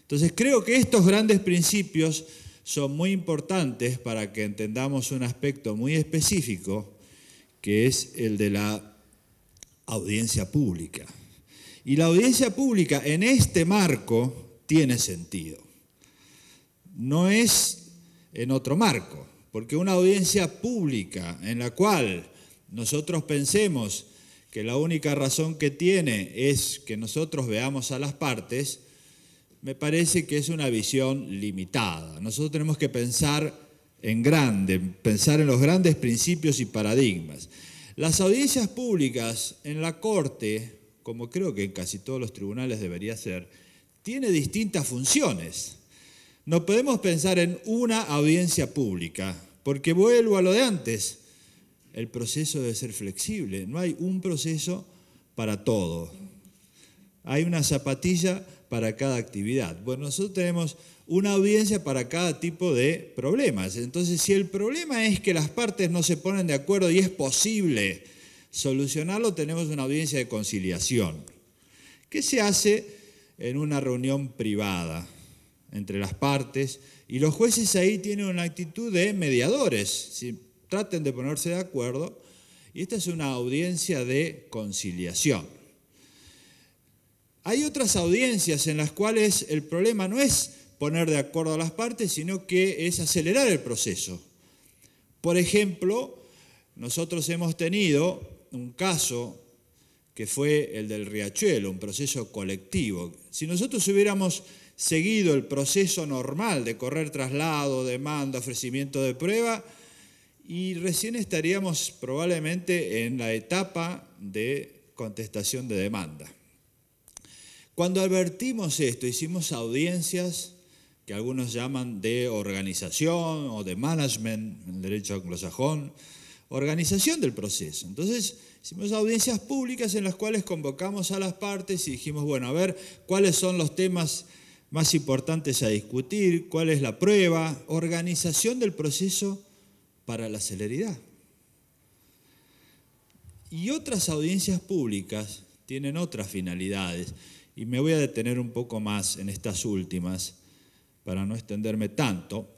Entonces, creo que estos grandes principios son muy importantes para que entendamos un aspecto muy específico, que es el de la audiencia pública. Y la audiencia pública en este marco tiene sentido. No es en otro marco, porque una audiencia pública en la cual nosotros pensemos que la única razón que tiene es que nosotros veamos a las partes, me parece que es una visión limitada. Nosotros tenemos que pensar en grande, pensar en los grandes principios y paradigmas. Las audiencias públicas en la Corte, como creo que en casi todos los tribunales debería ser, tiene distintas funciones. No podemos pensar en una audiencia pública, porque vuelvo a lo de antes. El proceso debe ser flexible, no hay un proceso para todo. Hay una zapatilla para cada actividad. Bueno, nosotros tenemos una audiencia para cada tipo de problemas. Entonces, si el problema es que las partes no se ponen de acuerdo y es posible solucionarlo, tenemos una audiencia de conciliación. ¿Qué se hace en una reunión privada entre las partes? Y los jueces ahí tienen una actitud de mediadores. Si traten de ponerse de acuerdo, y esta es una audiencia de conciliación. Hay otras audiencias en las cuales el problema no es poner de acuerdo a las partes, sino que es acelerar el proceso. Por ejemplo, nosotros hemos tenido un caso que fue el del Riachuelo, un proceso colectivo. Si nosotros hubiéramos seguido el proceso normal de correr traslado, demanda, ofrecimiento de prueba, y recién estaríamos probablemente en la etapa de contestación de demanda. Cuando advertimos esto, hicimos audiencias que algunos llaman de organización o de management, en el derecho anglosajón, organización del proceso. Entonces, hicimos audiencias públicas en las cuales convocamos a las partes y dijimos, bueno, a ver, ¿cuáles son los temas más importantes a discutir, cuál es la prueba, organización del proceso para la celeridad. Y otras audiencias públicas tienen otras finalidades, y me voy a detener un poco más en estas últimas, para no extenderme tanto,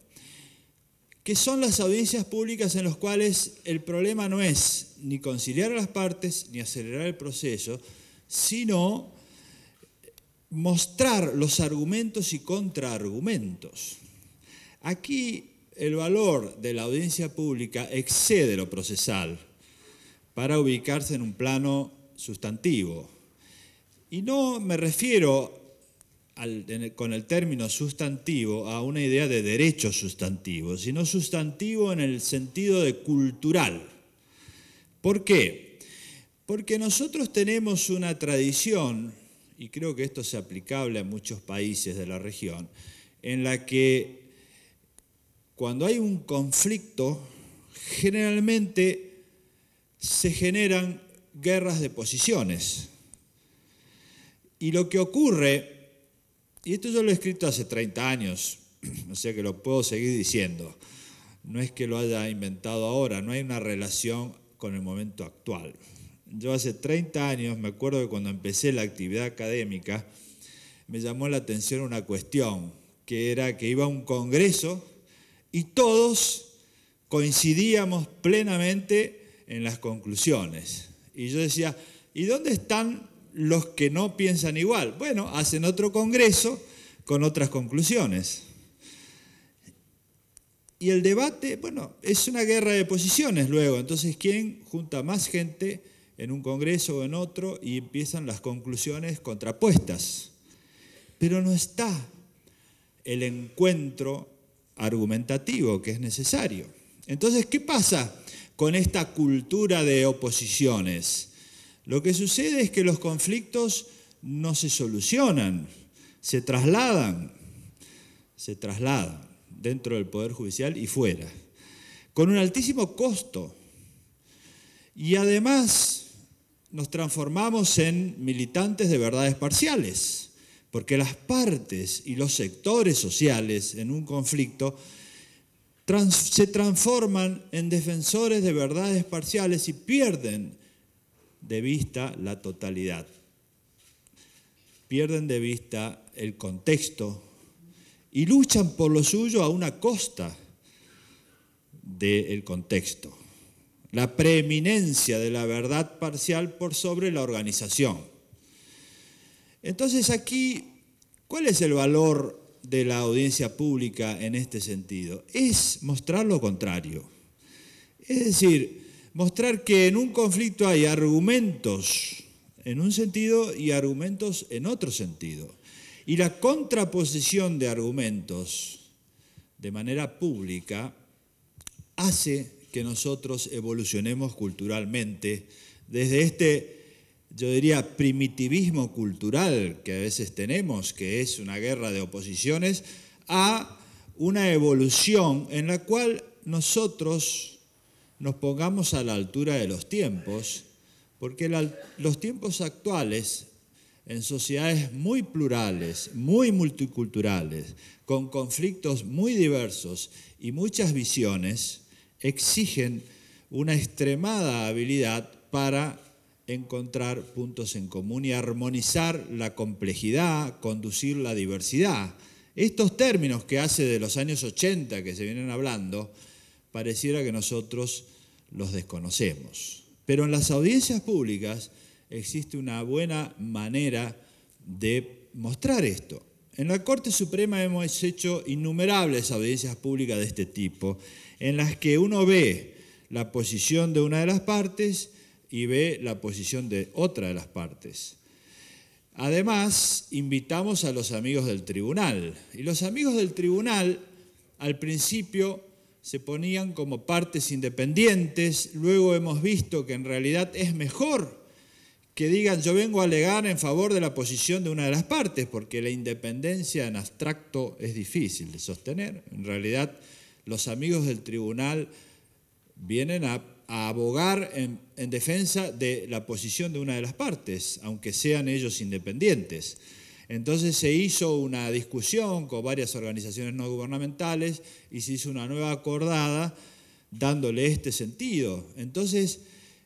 que son las audiencias públicas en las cuales el problema no es ni conciliar a las partes ni acelerar el proceso, sino mostrar los argumentos y contraargumentos. Aquí el valor de la audiencia pública excede lo procesal para ubicarse en un plano sustantivo. Y no me refiero con el término sustantivo a una idea de derecho sustantivo, sino sustantivo en el sentido de cultural. ¿Por qué? Porque nosotros tenemos una tradición, y creo que esto es aplicable a muchos países de la región, en la que cuando hay un conflicto, generalmente se generan guerras de posiciones. Y lo que ocurre, y esto yo lo he escrito hace 30 años, o sea que lo puedo seguir diciendo, no es que lo haya inventado ahora, no hay una relación con el momento actual. Yo hace 30 años, me acuerdo que cuando empecé la actividad académica, me llamó la atención una cuestión, que era que iba a un congreso y todos coincidíamos plenamente en las conclusiones. Y yo decía, ¿y dónde están los que no piensan igual? Bueno, hacen otro congreso con otras conclusiones. Y el debate, bueno, es una guerra de posiciones luego. Entonces, ¿quién junta más gente en un congreso o en otro? Y empiezan las conclusiones contrapuestas. Pero no está el encuentro argumentativo que es necesario. Entonces, ¿qué pasa con esta cultura de oposiciones? Lo que sucede es que los conflictos no se solucionan, se trasladan dentro del Poder Judicial y fuera, con un altísimo costo. Y además nos transformamos en militantes de verdades parciales, porque las partes y los sectores sociales en un conflicto se transforman en defensores de verdades parciales y pierden de vista la totalidad. Pierden de vista el contexto y luchan por lo suyo a una costa del contexto. La preeminencia de la verdad parcial por sobre la organización. Entonces aquí, ¿cuál es el valor de la audiencia pública en este sentido? Es mostrar lo contrario. Es decir, mostrar que en un conflicto hay argumentos en un sentido y argumentos en otro sentido. Y la contraposición de argumentos de manera pública hace que nosotros evolucionemos culturalmente desde este, yo diría, primitivismo cultural que a veces tenemos, que es una guerra de oposiciones, a una evolución en la cual nosotros nos pongamos a la altura de los tiempos, porque los tiempos actuales, en sociedades muy plurales, muy multiculturales, con conflictos muy diversos y muchas visiones, exigen una extremada habilidad para encontrar puntos en común y armonizar la complejidad, conducir la diversidad. Estos términos que hace de los años 80 que se vienen hablando, pareciera que nosotros los desconocemos. Pero en las audiencias públicas existe una buena manera de mostrar esto. En la Corte Suprema hemos hecho innumerables audiencias públicas de este tipo, en las que uno ve la posición de una de las partes y ve la posición de otra de las partes. Además, invitamos a los amigos del tribunal. Y los amigos del tribunal, al principio, se ponían como partes independientes. Luego hemos visto que en realidad es mejor que digan yo vengo a alegar en favor de la posición de una de las partes, porque la independencia en abstracto es difícil de sostener. En realidad, los amigos del tribunal vienen a abogar en defensa de la posición de una de las partes, aunque sean ellos independientes. Entonces se hizo una discusión con varias organizaciones no gubernamentales y se hizo una nueva acordada dándole este sentido. Entonces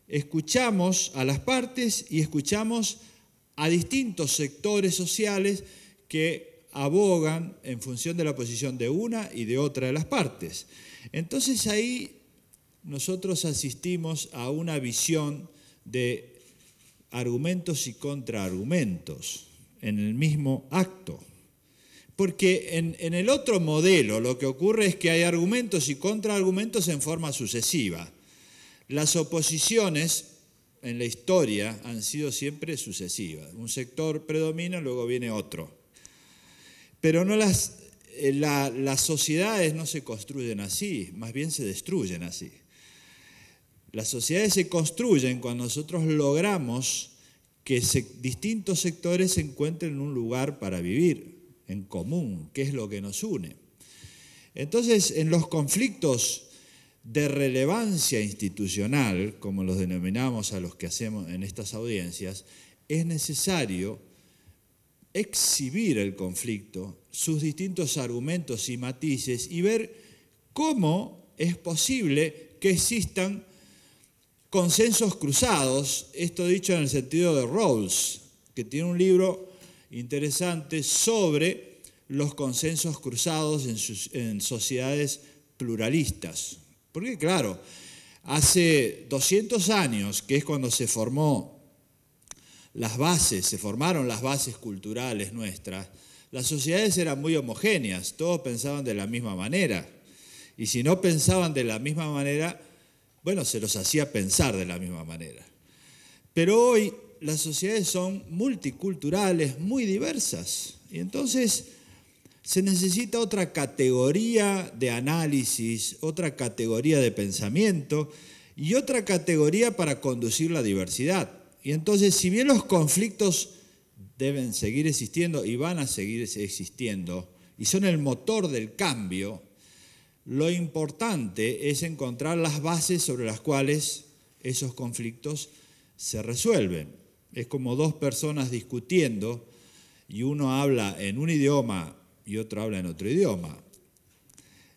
escuchamos a las partes y escuchamos a distintos sectores sociales que abogan en función de la posición de una y de otra de las partes. Entonces ahí nosotros asistimos a una visión de argumentos y contraargumentos en el mismo acto. Porque en el otro modelo lo que ocurre es que hay argumentos y contraargumentos en forma sucesiva. Las oposiciones en la historia han sido siempre sucesivas. Un sector predomina, luego viene otro. Pero no las sociedades no se construyen así, más bien se destruyen así. Las sociedades se construyen cuando nosotros logramos que distintos sectores se encuentren en un lugar para vivir en común, que es lo que nos une. Entonces, en los conflictos de relevancia institucional, como los denominamos a los que hacemos en estas audiencias, es necesario exhibir el conflicto, sus distintos argumentos y matices y ver cómo es posible que existan consensos cruzados, esto dicho en el sentido de Rawls, que tiene un libro interesante sobre los consensos cruzados en sociedades pluralistas. Porque claro, hace 200 años, que es cuando se formaron las bases culturales nuestras, las sociedades eran muy homogéneas, todos pensaban de la misma manera. Y si no pensaban de la misma manera, bueno, se los hacía pensar de la misma manera. Pero hoy las sociedades son multiculturales, muy diversas. Y entonces se necesita otra categoría de análisis, otra categoría de pensamiento y otra categoría para conducir la diversidad. Y entonces, si bien los conflictos deben seguir existiendo y van a seguir existiendo, y son el motor del cambio, lo importante es encontrar las bases sobre las cuales esos conflictos se resuelven. Es como dos personas discutiendo y uno habla en un idioma y otro habla en otro idioma.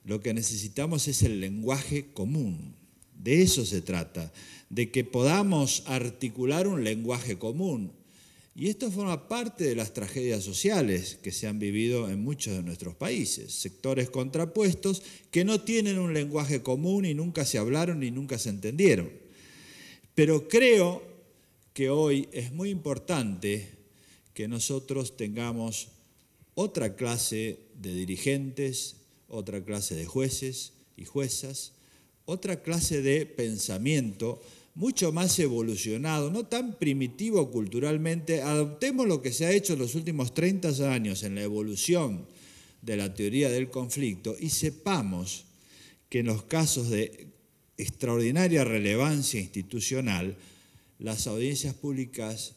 Lo que necesitamos es el lenguaje común. De eso se trata, de que podamos articular un lenguaje común. Y esto forma parte de las tragedias sociales que se han vivido en muchos de nuestros países. Sectores contrapuestos que no tienen un lenguaje común y nunca se hablaron y nunca se entendieron. Pero creo que hoy es muy importante que nosotros tengamos otra clase de dirigentes, otra clase de jueces y juezas, otra clase de pensamiento mucho más evolucionado, no tan primitivo culturalmente. Adoptemos lo que se ha hecho en los últimos 30 años en la evolución de la teoría del conflicto y sepamos que en los casos de extraordinaria relevancia institucional, las audiencias públicas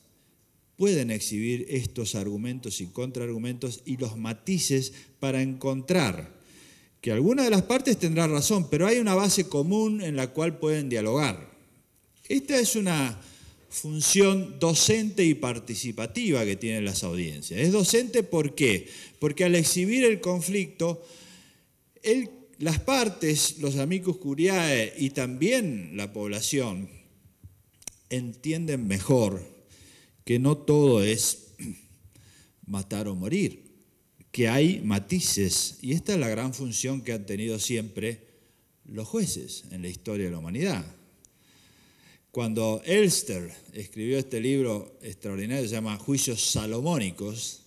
pueden exhibir estos argumentos y contraargumentos y los matices para encontrar que alguna de las partes tendrá razón, pero hay una base común en la cual pueden dialogar. Esta es una función docente y participativa que tienen las audiencias. Es docente, ¿por qué? Porque al exhibir el conflicto, las partes, los amicus curiae y también la población entienden mejor que no todo es matar o morir, que hay matices, y esta es la gran función que han tenido siempre los jueces en la historia de la humanidad. Cuando Elster escribió este libro extraordinario que se llama Juicios Salomónicos,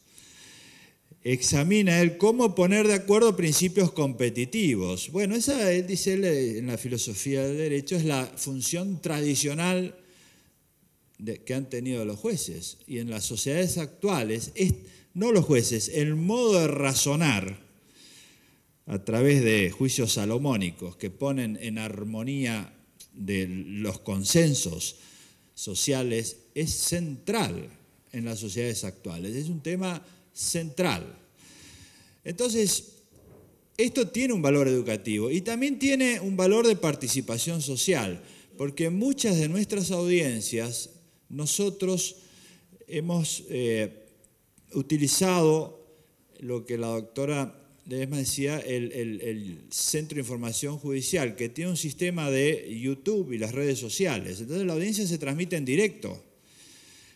examina él cómo poner de acuerdo principios competitivos. Bueno, esa, él dice en la filosofía del derecho, es la función tradicional que han tenido los jueces. Y en las sociedades actuales, no los jueces, el modo de razonar a través de juicios salomónicos que ponen en armonía de los consensos sociales es central en las sociedades actuales, es un tema central. Entonces, esto tiene un valor educativo y también tiene un valor de participación social, porque en muchas de nuestras audiencias nosotros hemos utilizado lo que la doctora Ledesma decía, el Centro de Información Judicial, que tiene un sistema de YouTube y las redes sociales. Entonces la audiencia se transmite en directo.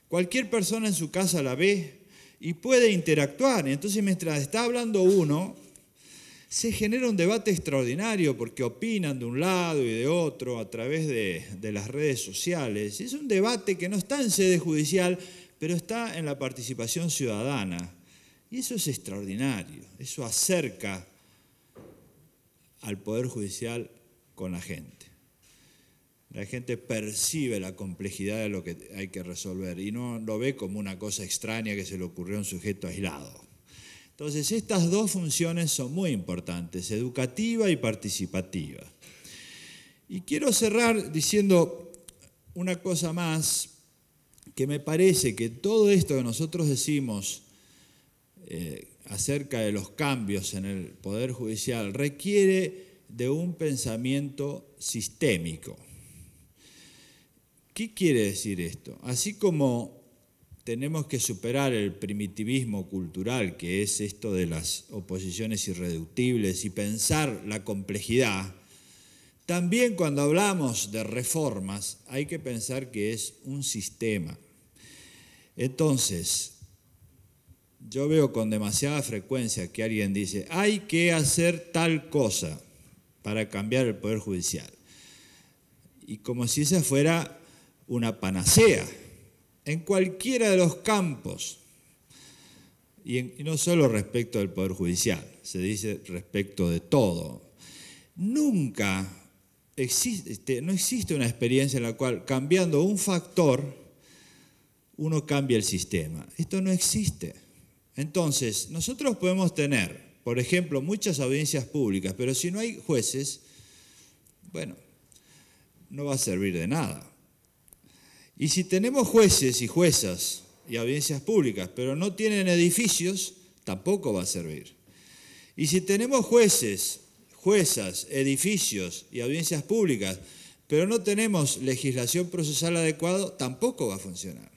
Cualquier persona en su casa la ve y puede interactuar. Entonces mientras está hablando uno, se genera un debate extraordinario porque opinan de un lado y de otro a través de las redes sociales. Es un debate que no está en sede judicial, pero está en la participación ciudadana. Y eso es extraordinario, eso acerca al Poder Judicial con la gente. La gente percibe la complejidad de lo que hay que resolver y no lo ve como una cosa extraña que se le ocurrió a un sujeto aislado. Entonces, estas dos funciones son muy importantes, educativa y participativa. Y quiero cerrar diciendo una cosa más, que me parece que todo esto que nosotros decimos acerca de los cambios en el Poder Judicial requiere de un pensamiento sistémico. ¿Qué quiere decir esto? Así como tenemos que superar el primitivismo cultural, que es esto de las oposiciones irreductibles, y pensar la complejidad, también cuando hablamos de reformas hay que pensar que es un sistema. Entonces, yo veo con demasiada frecuencia que alguien dice, hay que hacer tal cosa para cambiar el Poder Judicial. Y como si esa fuera una panacea, en cualquiera de los campos. Y no solo respecto del Poder Judicial, se dice respecto de todo. Nunca no existe una experiencia en la cual cambiando un factor uno cambia el sistema. Esto no existe. Entonces, nosotros podemos tener, por ejemplo, muchas audiencias públicas, pero si no hay jueces, bueno, no va a servir de nada. Y si tenemos jueces y juezas y audiencias públicas, pero no tienen edificios, tampoco va a servir. Y si tenemos jueces, juezas, edificios y audiencias públicas, pero no tenemos legislación procesal adecuada, tampoco va a funcionar.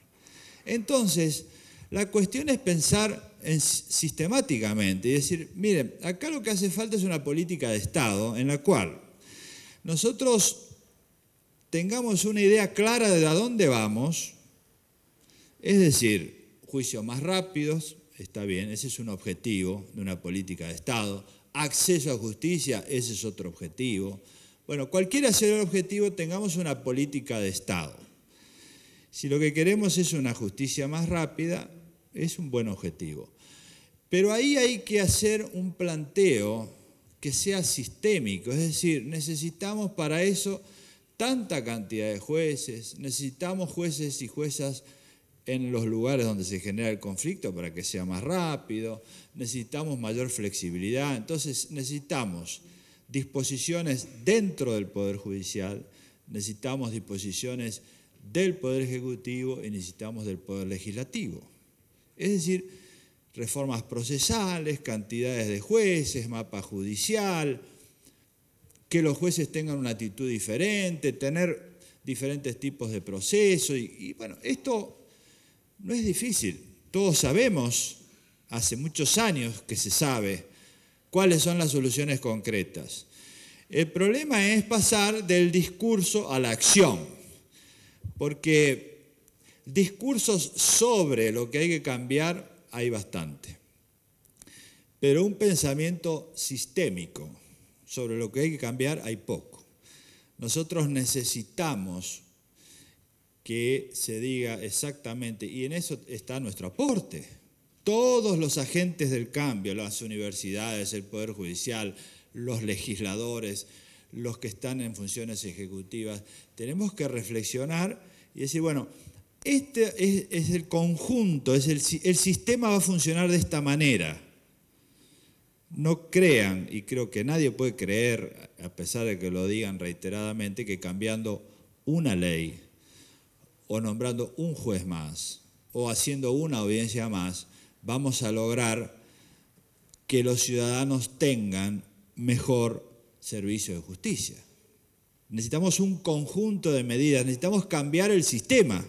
Entonces, la cuestión es pensar sistemáticamente y decir, miren, acá lo que hace falta es una política de Estado en la cual nosotros tengamos una idea clara de a dónde vamos, es decir, juicios más rápidos, está bien, ese es un objetivo de una política de Estado, acceso a justicia, ese es otro objetivo. Bueno, cualquiera sea el objetivo, tengamos una política de Estado. Si lo que queremos es una justicia más rápida, es un buen objetivo. Pero ahí hay que hacer un planteo que sea sistémico, es decir, necesitamos para eso tanta cantidad de jueces, necesitamos jueces y juezas en los lugares donde se genera el conflicto para que sea más rápido, necesitamos mayor flexibilidad, entonces necesitamos disposiciones dentro del Poder Judicial, necesitamos disposiciones del Poder Ejecutivo y necesitamos del Poder Legislativo. Es decir, reformas procesales, cantidades de jueces, mapa judicial, que los jueces tengan una actitud diferente, tener diferentes tipos de procesos. Y bueno, esto no es difícil. Todos sabemos, hace muchos años que se sabe cuáles son las soluciones concretas. El problema es pasar del discurso a la acción, porque discursos sobre lo que hay que cambiar hay bastante, pero un pensamiento sistémico sobre lo que hay que cambiar hay poco. Nosotros necesitamos que se diga exactamente, y en eso está nuestro aporte. Todos los agentes del cambio, las universidades, el Poder Judicial, los legisladores, los que están en funciones ejecutivas, tenemos que reflexionar y decir, bueno, este es el conjunto, el sistema va a funcionar de esta manera. No crean, y creo que nadie puede creer, a pesar de que lo digan reiteradamente, que cambiando una ley o nombrando un juez más o haciendo una audiencia más, vamos a lograr que los ciudadanos tengan mejor servicio de justicia. Necesitamos un conjunto de medidas, necesitamos cambiar el sistema.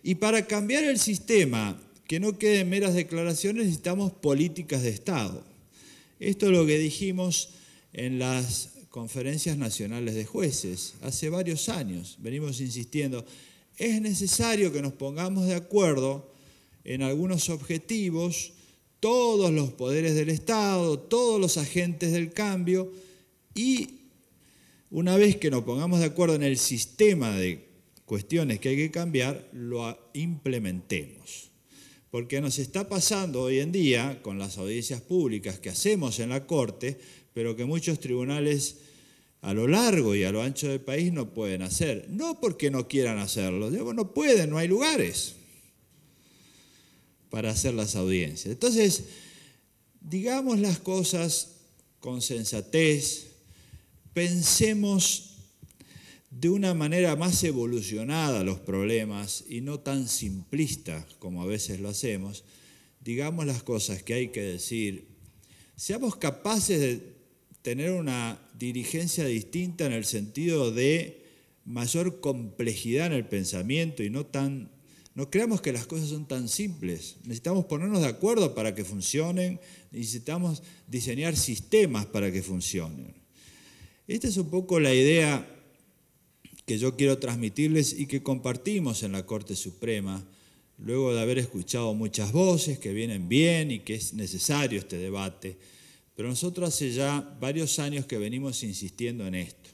Y para cambiar el sistema, que no queden meras declaraciones, necesitamos políticas de Estado. Esto es lo que dijimos en las conferencias nacionales de jueces. Hace varios años venimos insistiendo, es necesario que nos pongamos de acuerdo en algunos objetivos, todos los poderes del Estado, todos los agentes del cambio, y una vez que nos pongamos de acuerdo en el sistema de cuestiones que hay que cambiar, lo implementemos. Porque nos está pasando hoy en día con las audiencias públicas que hacemos en la Corte, pero que muchos tribunales a lo largo y a lo ancho del país no pueden hacer. No porque no quieran hacerlo, no pueden, no hay lugares para hacer las audiencias. Entonces, digamos las cosas con sensatez, pensemos de una manera más evolucionada los problemas y no tan simplista como a veces lo hacemos. Digamos las cosas que hay que decir, seamos capaces de tener una dirigencia distinta en el sentido de mayor complejidad en el pensamiento y no creamos que las cosas son tan simples. Necesitamos ponernos de acuerdo para que funcionen, necesitamos diseñar sistemas para que funcionen. Esta es un poco la idea que yo quiero transmitirles y que compartimos en la Corte Suprema, luego de haber escuchado muchas voces que vienen bien y que es necesario este debate. Pero nosotros hace ya varios años que venimos insistiendo en esto.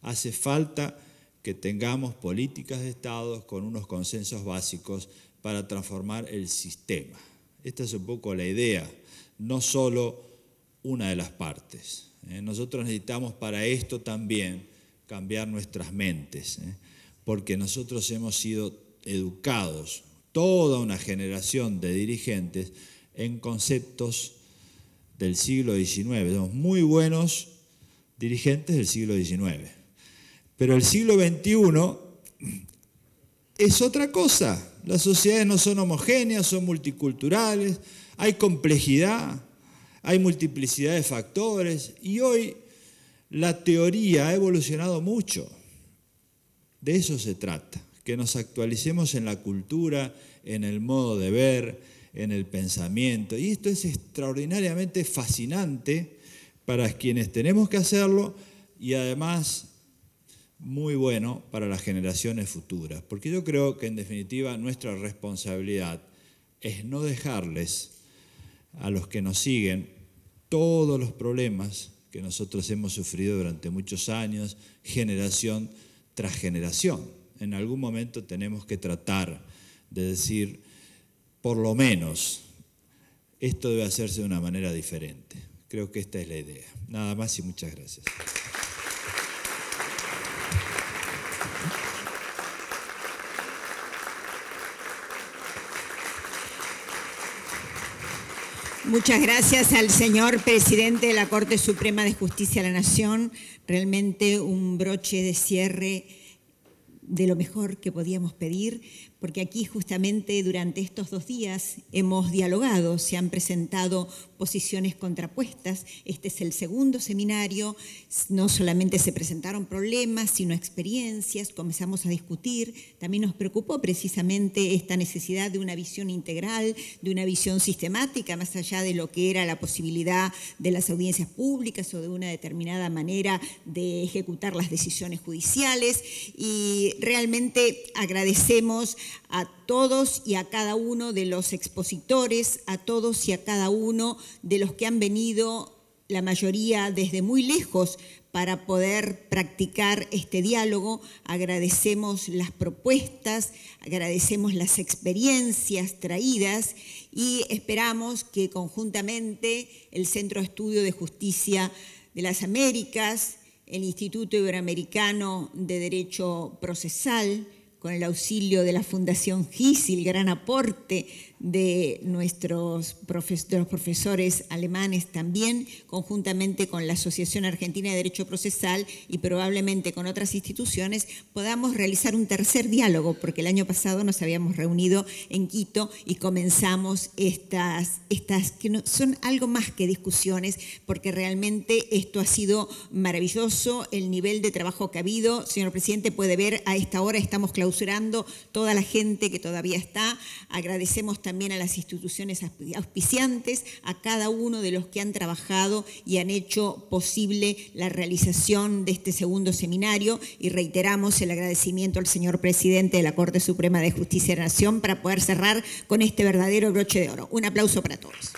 Hace falta que tengamos políticas de Estado con unos consensos básicos para transformar el sistema. Esta es un poco la idea, no solo una de las partes. Nosotros necesitamos para esto también cambiar nuestras mentes, porque nosotros hemos sido educados, toda una generación de dirigentes, en conceptos del siglo XIX. Somos muy buenos dirigentes del siglo XIX. Pero el siglo XXI es otra cosa. Las sociedades no son homogéneas, son multiculturales, hay complejidad, hay multiplicidad de factores y hoy la teoría ha evolucionado mucho. De eso se trata, que nos actualicemos en la cultura, en el modo de ver, en el pensamiento. Y esto es extraordinariamente fascinante para quienes tenemos que hacerlo y además muy bueno para las generaciones futuras. Porque yo creo que en definitiva nuestra responsabilidad es no dejarles a los que nos siguen todos los problemas que nosotros hemos sufrido durante muchos años, generación tras generación. En algún momento tenemos que tratar de decir, por lo menos, esto debe hacerse de una manera diferente. Creo que esta es la idea. Nada más y muchas gracias. Muchas gracias al señor presidente de la Corte Suprema de Justicia de la Nación. Realmente un broche de cierre de lo mejor que podíamos pedir, porque aquí justamente durante estos 2 días hemos dialogado, se han presentado posiciones contrapuestas. Este es el segundo seminario, no solamente se presentaron problemas, sino experiencias, comenzamos a discutir. También nos preocupó precisamente esta necesidad de una visión integral, de una visión sistemática, más allá de lo que era la posibilidad de las audiencias públicas o de una determinada manera de ejecutar las decisiones judiciales. Y realmente agradecemos a todos y a cada uno de los expositores, a todos y a cada uno de los que han venido, la mayoría desde muy lejos, para poder practicar este diálogo. Agradecemos las propuestas, agradecemos las experiencias traídas y esperamos que conjuntamente el Centro de Estudio de Justicia de las Américas, el Instituto Iberoamericano de Derecho Procesal, con el auxilio de la Fundación GIS y el gran aporte de los profesores alemanes también, conjuntamente con la Asociación Argentina de Derecho Procesal y probablemente con otras instituciones, podamos realizar un tercer diálogo, porque el año pasado nos habíamos reunido en Quito y comenzamos estas que no, son algo más que discusiones, porque realmente esto ha sido maravilloso, el nivel de trabajo que ha habido. Señor presidente, puede ver, a esta hora estamos clausurados clausurando toda la gente que todavía está. Agradecemos también a las instituciones auspiciantes, a cada uno de los que han trabajado y han hecho posible la realización de este segundo seminario, y reiteramos el agradecimiento al señor presidente de la Corte Suprema de Justicia de la Nación para poder cerrar con este verdadero broche de oro. Un aplauso para todos.